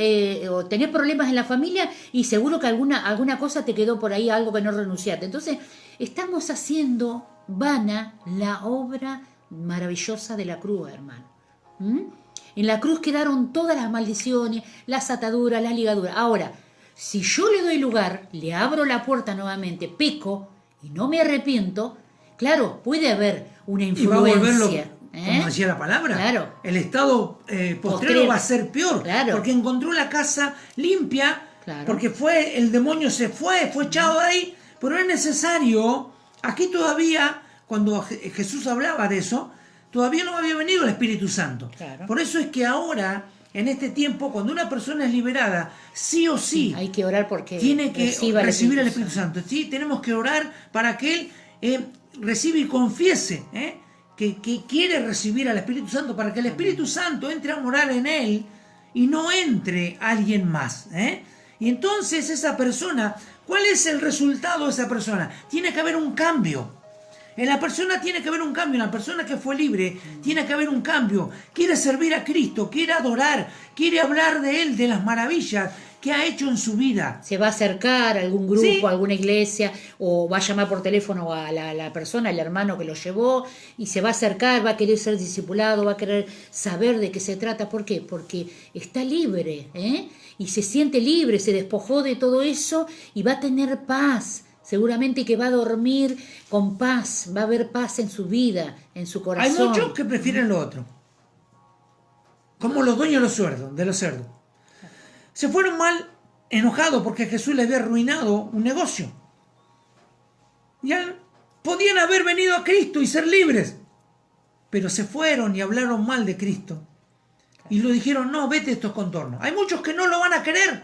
o tenés problemas en la familia y seguro que alguna cosa te quedó por ahí, algo que no renunciaste. Entonces, estamos haciendo vana la obra maravillosa de la cruz, hermano. En la cruz quedaron todas las maldiciones, las ataduras, las ligaduras. Ahora, si yo le doy lugar, le abro la puerta nuevamente, peco y no me arrepiento, claro, puede haber una influencia. Y va a volverlo, como decía la palabra, claro. El estado postrero va a ser peor, claro. Porque encontró la casa limpia, claro. Porque el demonio se fue echado de ahí, pero es necesario, aquí todavía, cuando Jesús hablaba de eso, todavía no había venido el Espíritu Santo. Claro. Por eso es que ahora, en este tiempo, cuando una persona es liberada, sí o sí, hay que orar porque tiene que recibir el Espíritu Santo. Sí, tenemos que orar para que él reciba y confiese que quiere recibir al Espíritu Santo, para que el Espíritu Santo entre a morar en él y no entre alguien más. Y entonces esa persona, ¿cuál es el resultado de esa persona? Tiene que haber un cambio. En la persona tiene que haber un cambio, en la persona que fue libre tiene que haber un cambio. Quiere servir a Cristo, quiere adorar, quiere hablar de Él, de las maravillas que ha hecho en su vida. Se va a acercar a algún grupo, ¿Sí? a alguna iglesia, o va a llamar por teléfono a la persona, al hermano que lo llevó, y se va a acercar, va a querer ser discipulado, va a querer saber de qué se trata. ¿Por qué? Porque está libre, y se siente libre, se despojó de todo eso y va a tener paz. Seguramente que va a dormir con paz, va a haber paz en su vida, en su corazón. Hay muchos que prefieren lo otro, como los dueños de los cerdos. Se fueron mal enojados porque Jesús les había arruinado un negocio. Ya podían haber venido a Cristo y ser libres, pero se fueron y hablaron mal de Cristo. Y lo dijeron, no, vete a estos contornos. Hay muchos que no lo van a querer.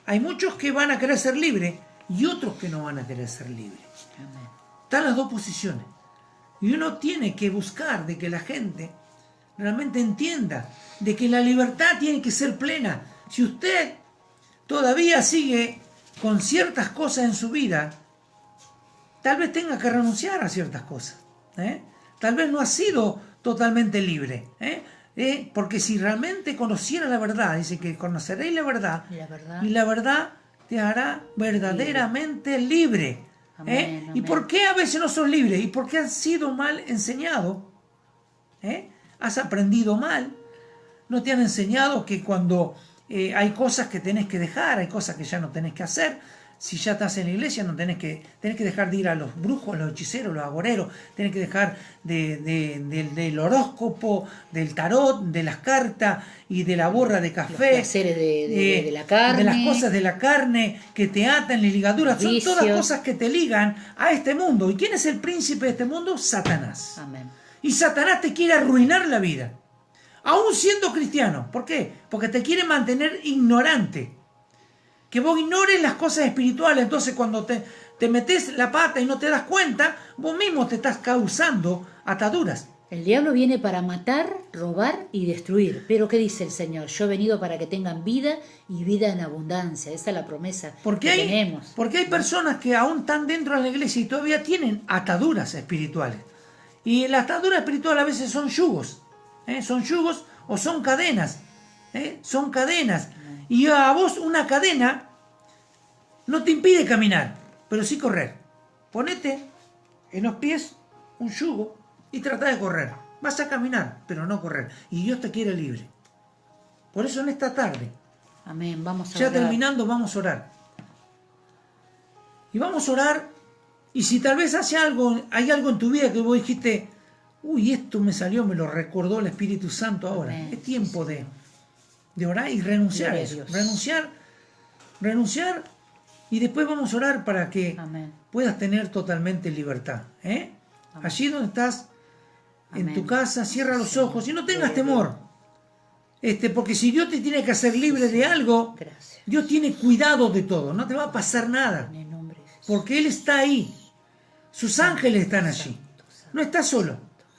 Hay muchos que van a querer ser libres y otros que no van a querer ser libres. Amén. Están las dos posiciones. Y uno tiene que buscar de que la gente realmente entienda de que la libertad tiene que ser plena. Si usted todavía sigue con ciertas cosas en su vida, tal vez tenga que renunciar a ciertas cosas. Tal vez no ha sido totalmente libre. Porque si realmente conociera la verdad, dice que conoceréis la verdad, y la verdad te hará verdaderamente libre. Amén, ¿Y amén. por qué a veces no sos libres? ¿Y por qué has sido mal enseñado? ¿Has aprendido mal? ¿No te han enseñado que cuando hay cosas que tenés que dejar, hay cosas que ya no tenés que hacer? Si ya estás en la iglesia, no tenés que dejar de ir a los brujos, los hechiceros, los agoreros, tenés que dejar del horóscopo, del tarot, de las cartas y de la borra de café. Los placeres de la carne. De las cosas de la carne que te atan, las ligaduras. Son Vicios. todas cosas que te ligan a este mundo. ¿Y quién es el príncipe de este mundo? Satanás. Amén. Y Satanás te quiere arruinar la vida. Aún siendo cristiano. ¿Por qué? Porque te quiere mantener ignorante. Que vos ignores las cosas espirituales. Entonces cuando te metes la pata y no te das cuenta, vos mismo te estás causando ataduras. El diablo viene para matar, robar y destruir. Pero ¿qué dice el Señor? Yo he venido para que tengan vida y vida en abundancia. Esa es la promesa que tenemos. Porque hay personas que aún están dentro de la iglesia y todavía tienen ataduras espirituales. Y las ataduras espirituales a veces son yugos. Son yugos o son cadenas. Son cadenas. Y a vos una cadena no te impide caminar, pero sí correr. Ponete en los pies un yugo y trata de correr. Vas a caminar, pero no correr. Y Dios te quiere libre. Por eso en esta tarde, Amén. Vamos a ya orar. terminando, vamos a orar. Y vamos a orar. Y si tal vez hay algo en tu vida que vos dijiste, uy, esto me salió, me lo recordó el Espíritu Santo ahora. Amén. Es tiempo de orar y renunciar a Gloria a eso. Dios. Renunciar. Y después vamos a orar para que Amén. puedas tener totalmente libertad. Amén. Allí donde estás, en Amén. tu casa, cierra los ojos y no tengas Gloria a temor. Porque si Dios te tiene que hacer libre de algo, Gracias. Dios tiene cuidado de todo, no te va a pasar nada, En el nombre de Jesús. porque Él está ahí. Sus ángeles están allí. No estás solo.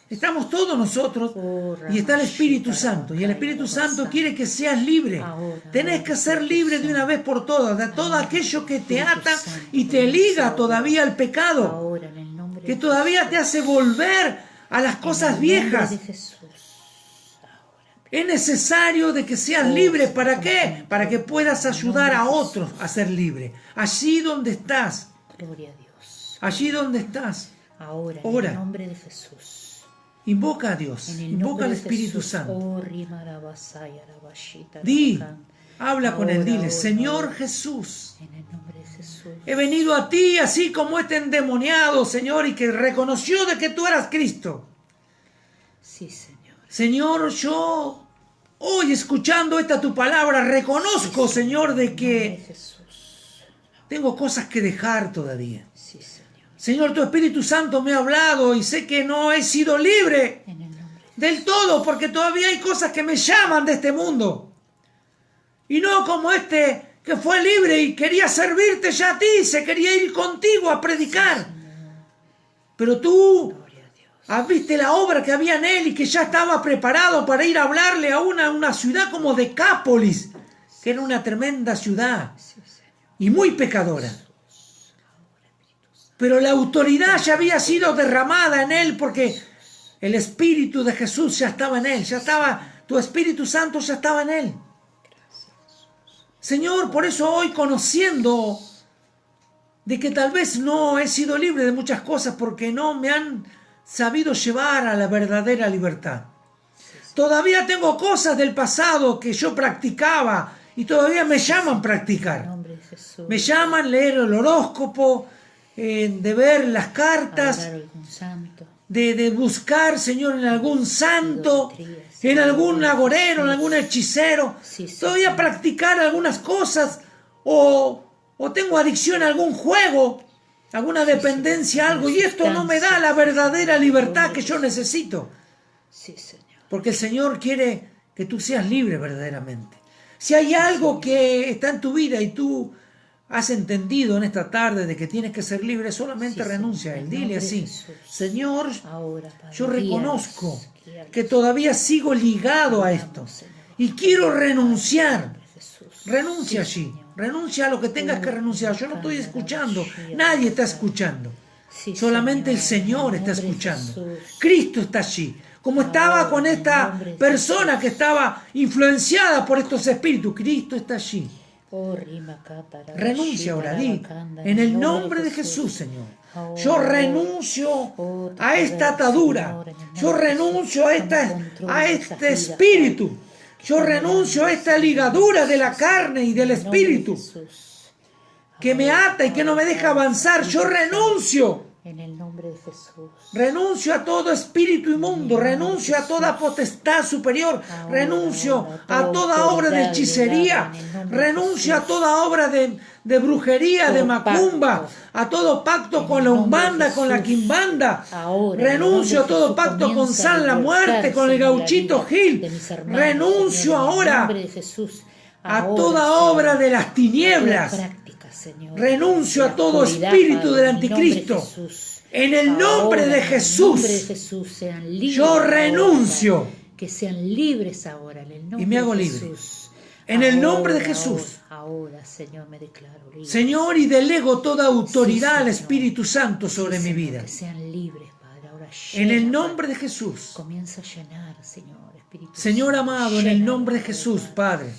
Estamos todos nosotros y está el Espíritu Santo. Y el Espíritu Santo quiere que seas libre. Tenés que ser libre de una vez por todas, de todo aquello que te ata y te liga todavía al pecado, Ahora, en el nombre que de todavía te hace volver a las cosas viejas. En el nombre de Jesús. Es necesario de que seas libre. ¿Para qué? Para que puedas ayudar a otros a ser libres. Allí donde estás. Gloria a Dios. Allí donde estás. Ahora, Ora. en el nombre de Jesús. Invoca a Dios. En el Invoca nombre al de Espíritu Jesús. Santo. Oh, rimarabasaya, rabashita, Di. rabacán. Habla con él. Ahora, Dile, ahora, Señor ahora. Jesús, En el nombre de Jesús. he venido a ti así como este endemoniado, Señor, y que reconoció de que tú eras Cristo. Sí, Señor. Señor, yo hoy escuchando esta tu palabra, reconozco, Sí, Señor, de En el nombre de que Jesús. tengo cosas que dejar todavía. Sí, Señor. Señor, tu Espíritu Santo me ha hablado y sé que no he sido libre En el nombre del todo, porque todavía hay cosas que me llaman de este mundo. Y no como este que fue libre y quería servirte ya a ti, se quería ir contigo a predicar. Pero tú Gloria a Dios. viste la obra que había en él y que ya estaba preparado para ir a hablarle a una ciudad como Decápolis, que era una tremenda ciudad Sí, Señor. y muy pecadora. Pero la autoridad ya había sido derramada en él porque el Espíritu de Jesús ya estaba en él, tu Espíritu Santo ya estaba en él. Señor, por eso hoy conociendo de que tal vez no he sido libre de muchas cosas porque no me han sabido llevar a la verdadera libertad. Todavía tengo cosas del pasado que yo practicaba y todavía me llaman En practicar. el nombre de Jesús. Me llaman leer el horóscopo, de ver las cartas, Adorar a algún santo. de buscar, Señor, en algún santo, Idolatría, sí. en algún agorero, en algún hechicero. Sí, sí, Todavía sí. practicar algunas cosas o tengo adicción a algún juego, alguna dependencia, algo. Y esto no me da la verdadera libertad que yo necesito. Sí, Señor. Porque el Señor quiere que tú seas libre verdaderamente. Si hay algo que está en tu vida y tú has entendido en esta tarde de que tienes que ser libre, solamente Sí, renuncia a Señor, Él. en Dile nombre de así, Jesús. Señor, Ahora, Padre, yo reconozco guíanos, que todavía sigo ligado a esto y quiero renunciar. Renuncia allí, renuncia a lo que tengas que renunciar. Yo no estoy escuchando, nadie está escuchando. Sí, Solamente el Señor, Señor en está el nombre de escuchando. Jesús. Cristo está allí. Como estaba Ahora, con en el esta nombre de persona Jesús. que estaba influenciada por estos espíritus, Cristo está allí. Oh, Rimakata, Renuncia ahora, di, Rabakanda, en el nombre de Jesús, Señor. Ahora, Yo renuncio oh, tu a esta poder, atadura. Señor, en el nombre Yo de renuncio Jesús. Toma control a de esas este vidas, espíritu. Padre, que Yo están renuncio a orando, esta Señor, ligadura de la Jesús, carne y del en el nombre de espíritu Jesús. que me Ahora, ata y que no me deja Padre, avanzar. Yo Espíritu Santo, renuncio. en el nombre de Jesús. Renuncio a todo espíritu inmundo, renuncio a toda potestad superior, renuncio a toda obra de hechicería, renuncio a toda obra de brujería, de macumba, a todo pacto con la umbanda, con la quimbanda, renuncio a todo pacto con San la muerte, con el gauchito Gil, renuncio ahora a toda obra de las tinieblas, renuncio a todo espíritu del anticristo. En el nombre de Jesús, yo renuncio que sean libres ahora en el nombre y me hago de libre. Jesús. En el nombre de Jesús. Ahora, Señor, me declaro libre. Señor, y delego toda autoridad Sí, al Señor. Espíritu Santo sobre Sí, mi Señor, vida. que sean libres, Padre. Ahora En el llena, nombre de Padre. Jesús. Comienza a llenar, Señor, Espíritu Señor Santo. amado, en el Llena, nombre de Padre, Jesús, Padre.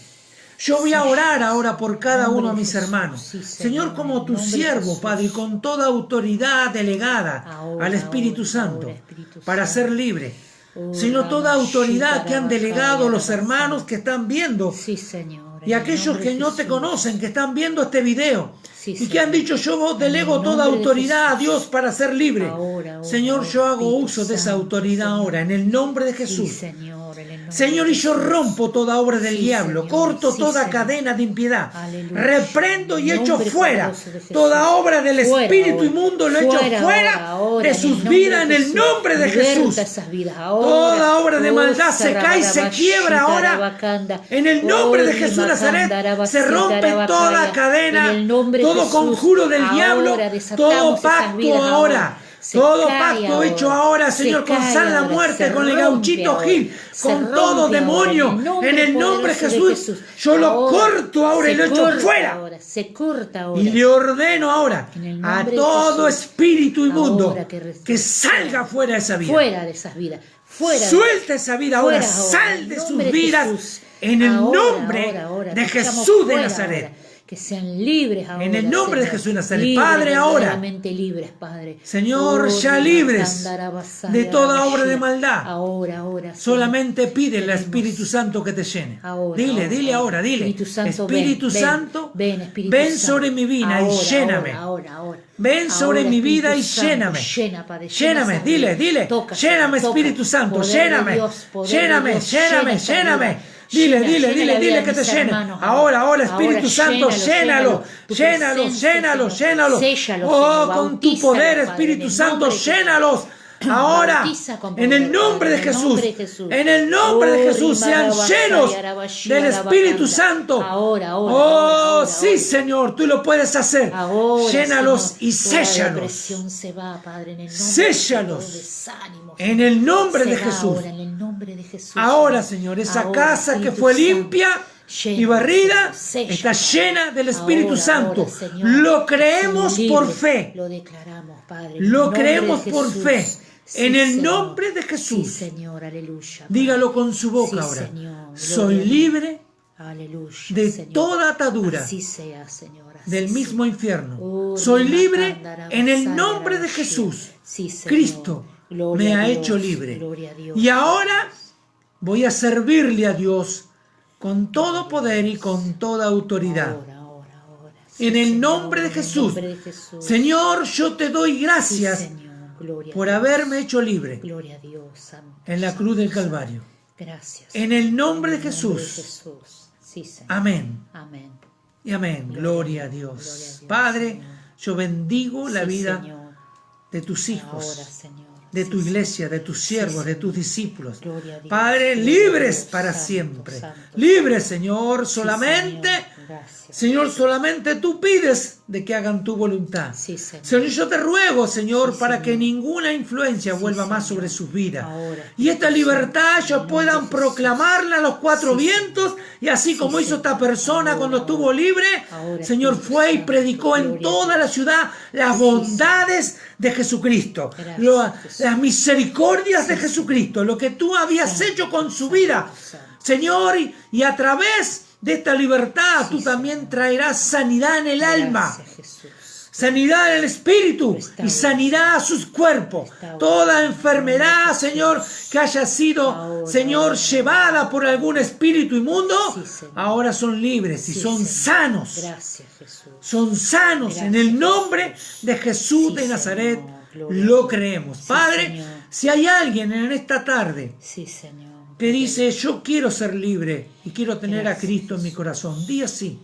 Yo voy a orar ahora por cada uno de mis hermanos. Sí, Señor, como en tu nombre de siervo, Jesús. Padre, y con toda autoridad delegada Ahora, al Espíritu ahora, Santo ahora, Espíritu para Santo. ser libre. Oh, Sino toda autoridad que han delegado los Ramashita, hermanos que están viendo Sí, Señor. y en el aquellos nombre que de no te Jesús. conocen, que están viendo este video Sí, y que han Señor. dicho, yo En delego el toda nombre de autoridad a Jesús. Dios para ser libre. Ahora, Señor, ahora, yo hago Espíritu uso de esa Santo, autoridad Señor. ahora, en el nombre de Sí, Jesús. Señor, en el nombre Señor, de y yo Jesús. rompo toda obra del Sí, diablo, Señor. corto Sí, toda Señor. cadena de impiedad, Aleluya. reprendo y En el echo nombre fuera poderoso de Jesús. toda obra del Fuera espíritu ahora. inmundo, lo echo Fuera fuera ahora, de en el sus nombre vidas de en el Jesús. nombre de Liberta Jesús. esas vidas ahora. Toda obra de maldad se cae y se Sarabashita, quiebra ahora. Rabacanda. En el nombre de Oh, Jesús de Nazaret Rimacanda, se rompe Rabacita, toda Rabacaya. cadena, En el nombre de todo Jesús, conjuro del diablo, ahora desatamos todo esas pacto vidas ahora. Se Todo cae pacto hecho ahora, se Señor, con cae San la ahora, muerte, se con el rompe gauchito ahora, Gil, se con rompe todo ahora, demonio, en el nombre de Jesús, yo lo Ahora, corto ahora y se lo echo corta fuera. ahora, se corta ahora. Y le ordeno ahora En el a nombre de todo Jesús, espíritu inmundo ahora que salga fuera de esa vida. fuera de esas vidas, fuera. Suelta esa vida ahora, Fuera ahora, sal en de el sus nombre de vidas Jesús. en el Ahora, nombre ahora, de que echamos Jesús de fuera Nazaret. ahora, que sean libres ahora. En el nombre de Señor. Jesús de Nazaret. Libres, Padre, ahora. verdaderamente libres, Padre. Señor, Oh, ya libres Rimacandarabasaya, de toda obra de maldad. Ahora, ahora. Señor. Solamente pide al Pedimos. Espíritu Santo que te llene. Ahora, Dile ahora, dile. Espíritu Santo, Espíritu ven, Santo, ven, Espíritu ven Santo. sobre mi vida y Ahora, lléname. ahora. Ven sobre Ahora, mi vida y Espíritu Santo, lléname. llena, Padre, llena Lléname, esa vida. dile. Toca, Lléname, toca. Espíritu Santo, Poder de lléname. Dios, poder de Lléname, Dios, lléname, llena esta lléname. vida. Dile Llena la vida que de te mis llene. hermanos Ahora, Espíritu Santo, llénalo. Tu Llénalo, presencia, llénalo, Señor. llénalo. Séllalo, Oh, Señor. con tu Bautízalo, poder, Padre, Espíritu en el Santo, nombre de Jesús. llénalos. Ahora, Bautiza con en el poder, nombre de Padre, en el Jesús, nombre de Jesús. en el nombre de Jesús, sean llenos del Espíritu Santo. Ahora, Oh, sí, Señor, tú lo puedes hacer. Ahora, Llénalos Señor, y toda séllalos. depresión se va, Padre, en el nombre Séllalos. de desánimo, En el nombre se de va Jesús. Ahora, en el nombre de Jesús. Ahora, Señor, esa Ahora, casa que Espíritu fue Santo, limpia llena, y barrida Señor, está sella, llena del Espíritu ahora, Santo. ahora, Señor, Lo creemos son por libres, fe. Lo declaramos, Padre. en el Lo nombre creemos de por Jesús. fe. Sí, En el Señor. nombre de Jesús. Sí, Señor, aleluya. Dígalo con su boca Sí, ahora. Señor, Soy gloria a Dios. libre Aleluya, de Señor. toda atadura Así sea, Señor. así del sea. mismo infierno. Oh, Soy Rima libre Candara en el Basaya nombre de Rabashia. Jesús. Sí, Señor. Cristo Gloria me a ha Dios, hecho libre. gloria a Dios. Y ahora voy a servirle a Dios con todo poder y con toda autoridad. Ahora. Sí, En el Señor, nombre de en el Jesús. nombre de Jesús. Señor, yo te doy Sí, gracias Señor. Gloria por a Dios. haberme hecho libre Gloria a Dios, Santo. en la cruz del Santo, Calvario. Gracias. En el nombre de En el Jesús. nombre de Jesús. Sí, Señor. Amén. Amén. Y amén. Gloria a Dios. Gloria a Dios, Padre, Señor. yo bendigo la Sí, vida Señor. de tus hijos, Ahora, Señor. de Sí, tu Señor. iglesia, de tus siervos, de tus discípulos. Gloria a Dios, Padre, gloria a libres Dios, para santo, siempre. santo, Libres, Señor, Sí, solamente. Señor. Gracias. Señor, solamente tú pides de que hagan tu voluntad. Sí, Señor. Señor, yo te ruego, Señor, Sí, para Señor. que ninguna influencia Sí, vuelva más Señor. sobre sus vidas. Ahora, Y esta Espíritu libertad Santo, en ellos el puedan nombre de Jesús. proclamarla a los cuatro Sí, vientos. Y así Sí, como hizo esta Señor. persona Ahora, cuando estuvo ahora. libre, Ahora, Señor, Espíritu fue y Santo, predicó en gloria a toda Dios. la ciudad las Sí, bondades de Jesucristo. Gracias, Jesús. Las misericordias de Sí, Jesucristo. Lo que tú habías Santo, hecho con su santo, vida. santo. Señor, y a través de esta libertad Sí, tú también Señor. traerás sanidad en el alma, Gracias, Jesús. sanidad en el espíritu Restaura, y sanidad a sus cuerpos. Restaura, Toda Señor. enfermedad, Señor, que haya sido, Ahora, Señor, ahora. llevada por algún espíritu inmundo, Sí, Señor. ahora son libres y Sí, son Señor. sanos. Gracias, Jesús. Son sanos Gracias, en el nombre Jesús. de Jesús Sí, de Nazaret. Señor. Gloria a Lo Dios. creemos. Sí, Padre, Señor. si hay alguien en esta tarde Sí, Señor. que dice, yo quiero ser libre y quiero tener a Gracias, Cristo en mi corazón, di así.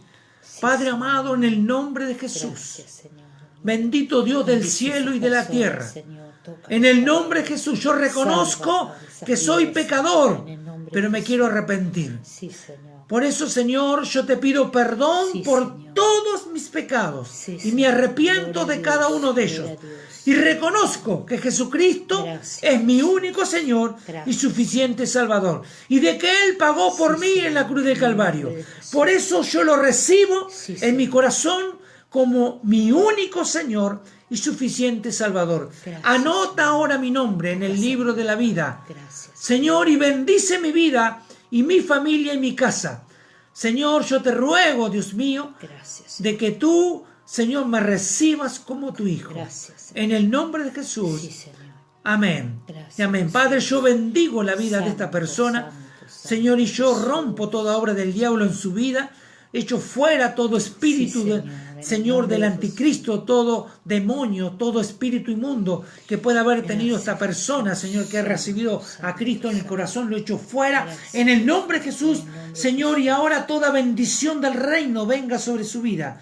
Padre amado, en el nombre de Jesús, Gracias, Señor. bendito Dios del Bendice cielo sus y de la personas, tierra, Señor. Toca, en el Padre. nombre de Jesús, yo reconozco Salva, Padre, que soy esa pecador, en el nombre de pero me Jesús. quiero arrepentir. Sí, Señor. Por eso, Señor, yo te pido perdón Sí, por Señor. todos mis pecados Sí, y me Señor. arrepiento Gloria a de cada Dios, uno de gloria ellos. a Dios. Y reconozco que Jesucristo Gracias. es mi único Señor y Gracias. suficiente Salvador. Y de que Él pagó por Sí, mí Señor. en la cruz del Calvario. En el nombre de Jesús. Por eso yo lo recibo Sí, en Señor. mi corazón como mi único Señor y suficiente Salvador. Gracias, Anota ahora mi nombre en el Gracias. libro de la vida. Gracias. Señor, y bendice mi vida y mi familia y mi casa. Señor, yo te ruego, Dios mío, Gracias. de que tú, Señor, me recibas como tu hijo. Gracias. En el nombre de Jesús. Sí, Señor. Amén. Gracias, Y amén. Padre, yo bendigo la vida de esta Santo, persona, santo, Señor, y yo Jesús. rompo toda obra del diablo en su vida. Echo fuera todo espíritu, Sí, Señor, en el Señor, nombre del de anticristo, todo demonio, todo espíritu inmundo que pueda haber tenido esta persona, Señor, que ha recibido a Cristo en el corazón, lo echo fuera en el nombre de Jesús, Señor, y ahora toda bendición del reino venga sobre su vida.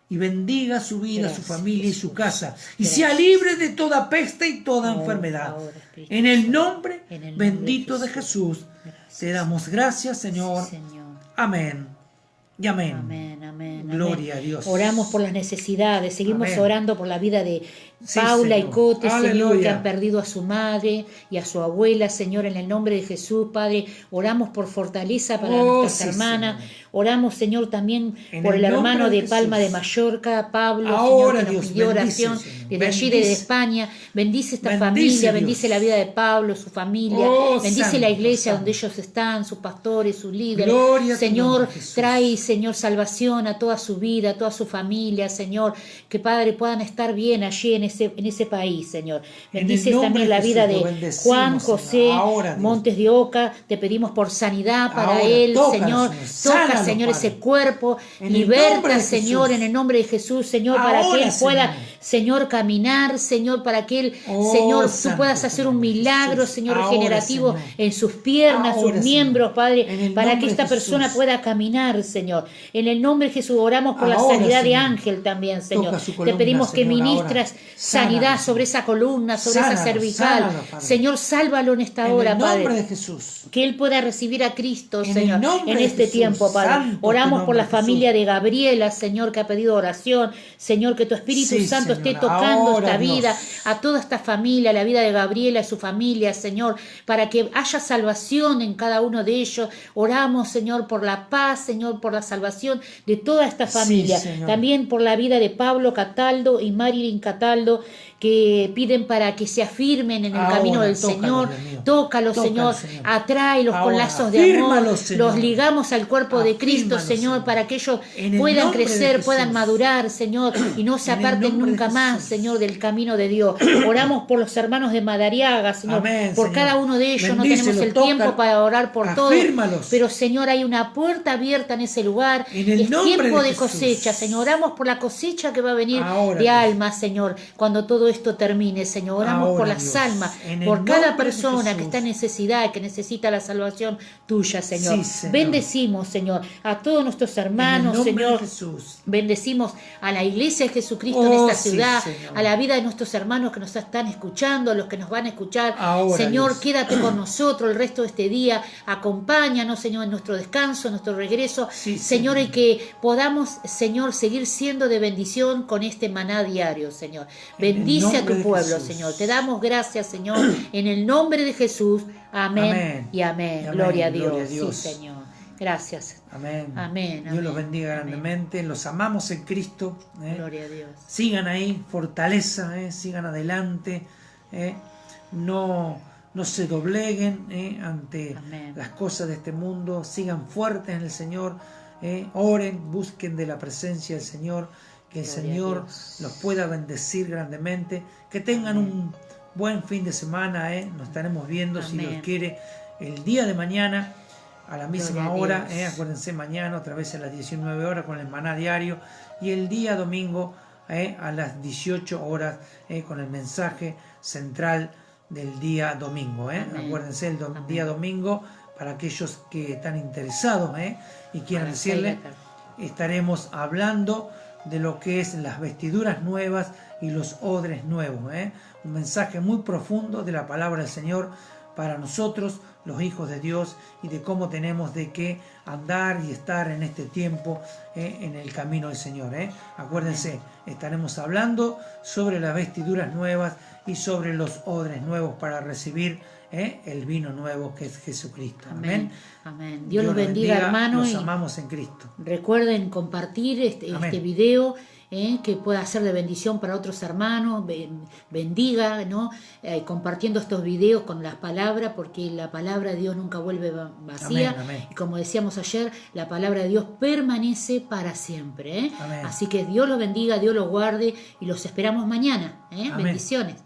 Y bendiga su vida, su familia y su casa. Y sea libre de toda peste y toda enfermedad. En el nombre bendito de Jesús, te damos gracias, Señor. Amén. Y amén. Amén, amén. Gloria a Dios. Oramos por las necesidades, seguimos Amén. orando por la vida de Sí, Paula Señor. y Cote, Señor, Aleluya. que han perdido a su madre y a su abuela, Señor, en el nombre de Jesús, Padre. Oramos por fortaleza para nuestras sí, hermanas. Señor. Oramos, Señor, también En por el el nombre hermano de de Palma Jesús. de Mallorca, Pablo, Ahora, Señor, que nos Dios, pidió bendice, oración Señor. desde allí, Bendice. desde España. Bendice esta Bendice, familia, Dios. bendice la vida de Pablo, su familia. Oh, bendice santo, la iglesia santo. donde ellos están, sus pastores, sus líderes. Gloria a tu Señor, nombre, Jesús. trae, Señor, salvación a toda su vida, a toda su familia, Señor, que Padre puedan estar bien allí en ese país, Señor. En Bendices el nombre también de la vida Jesús, lo de bendecimos, Juan Señor. José Ahora, Dios. Montes de Oca, te pedimos por sanidad para Ahora, él, tócalo, Señor. Señor. Toca, Sánalo, Señor, Padre. ese cuerpo, En el liberta, nombre de Señor, Jesús. en el nombre de Jesús, Señor, para que Ahora, él pueda, Señor. Señor, caminar, Señor, para que él, Oh, Señor, tú santo puedas tu hacer un nombre, milagro, Jesús. Señor, Ahora, regenerativo Señor. en sus piernas, Ahora, sus miembros, Señor. Padre, En el para que nombre esta de persona Jesús. pueda caminar, Señor. En el nombre de Jesús, oramos por la Ahora, sanidad de Señor. Ángel también, Señor. Toca su Te columna, pedimos que Señor, ministras ahora. sanidad Sánalo, sobre esa columna, sobre esa Sánalo, cervical. sánalo, Padre. Señor, sálvalo en esta En hora, el nombre Padre. de Jesús. Que él pueda recibir a Cristo, En el Señor, nombre en de este Jesús. tiempo, Padre. Santo tu Oramos por nombre, la familia Jesús. de Gabriela, Señor, que ha pedido oración. Señor, que tu Espíritu Sí, Santo Señor. esté tocando Ahora, esta Dios. vida, a toda esta familia, la vida de Gabriela y su familia, Señor, para que haya salvación en cada uno de ellos. Oramos, Señor, por la paz, Señor, por la salvación de toda esta Sí, familia. Señor. También por la vida de Pablo Cataldo y Marilyn Cataldo, que piden para que se afirmen en el Ahora, camino del tócalo, Señor. Dios mío. Tócalos, Tócalo, Señor. Señor. Atráelos con Ahora, lazos de amor. afírmalos, Señor. Los ligamos al cuerpo de Cristo, Afírmalos, Señor, Señor. para que ellos En el puedan nombre de crecer, Jesús. puedan madurar, Señor, y no se En el aparten nombre de nunca más, Jesús. Señor, del camino de Dios. Oramos por los hermanos de Madariaga, Señor. Amén, por Señor. cada uno de ellos. No Bendícelo, tenemos el toca. tiempo para orar por todos. Afírmalos. Pero, Señor, hay una puerta abierta en ese lugar. En el Es nombre tiempo de de Jesús. cosecha, Señor. Oramos por la cosecha que va a venir Ahora, de Dios. almas, Señor, cuando todo esto termine, Señor. Oramos Ahora, por las Dios. almas, En el por cada nombre de persona que Jesús. está en necesidad, que necesita la salvación tuya, Señor. Sí, Señor. Bendecimos, Señor, a todos nuestros En el hermanos, nombre Señor. de Jesús. Bendecimos a la iglesia de Jesucristo Oh, en esta sí, ciudad, Señor. a la vida de nuestros hermanos que nos están escuchando, a los que nos van a escuchar. Ahora, Señor, Dios. quédate con nosotros el resto de este día. Acompáñanos, Señor, en nuestro descanso, en nuestro regreso. Sí, Señor, Señor. y que podamos, Señor, seguir siendo de bendición con este maná diario, Señor. En el Bendice a nombre tu de pueblo, Jesús. Señor. Te damos gracias, Señor, en el nombre de Jesús. Amén, Amén. y amén. Y amén. Gloria a Gloria a Dios. Dios. Sí, Señor. Gracias. Amén. Amén, Dios los amén, bendiga amén. grandemente. Los amamos en Cristo. Gloria a Dios. Sigan ahí, fortaleza, sigan adelante. No se dobleguen ante Amén. las cosas de este mundo. Sigan fuertes en el Señor. Oren, busquen de la presencia del Señor. Que el Gloria a Señor Dios. los pueda bendecir grandemente. Que tengan un buen fin de semana. Nos estaremos viendo, si Amén. Dios quiere, el día de mañana a la misma Gloria a hora. Dios. Acuérdense, mañana otra vez a las 19 horas con el maná diario. Y el día domingo a las 18 horas con el mensaje central del día domingo. Amén. Acuérdense, el Amén. día domingo, para aquellos que están interesados y quieran A las decirle, 6 de la tarde. estaremos hablando de lo que es las vestiduras nuevas y los odres nuevos. Un mensaje muy profundo de la palabra del Señor para nosotros, los hijos de Dios, y de cómo tenemos de que andar y estar en este tiempo en el camino del Señor. Acuérdense, estaremos hablando sobre las vestiduras nuevas y sobre los odres nuevos para recibir el vino nuevo que es Jesucristo. Amén. Amén. Dios los bendiga, hermanos. Los Y amamos en Cristo. recuerden compartir este Amén. video que pueda ser de bendición para otros hermanos, bendiga, ¿no? Compartiendo estos videos con las palabras, porque la palabra de Dios nunca vuelve vacía. Amén, amén. Y como decíamos ayer, la palabra de Dios permanece para siempre. Amén. Así que Dios los bendiga, Dios los guarde y los esperamos mañana. Amén. Bendiciones.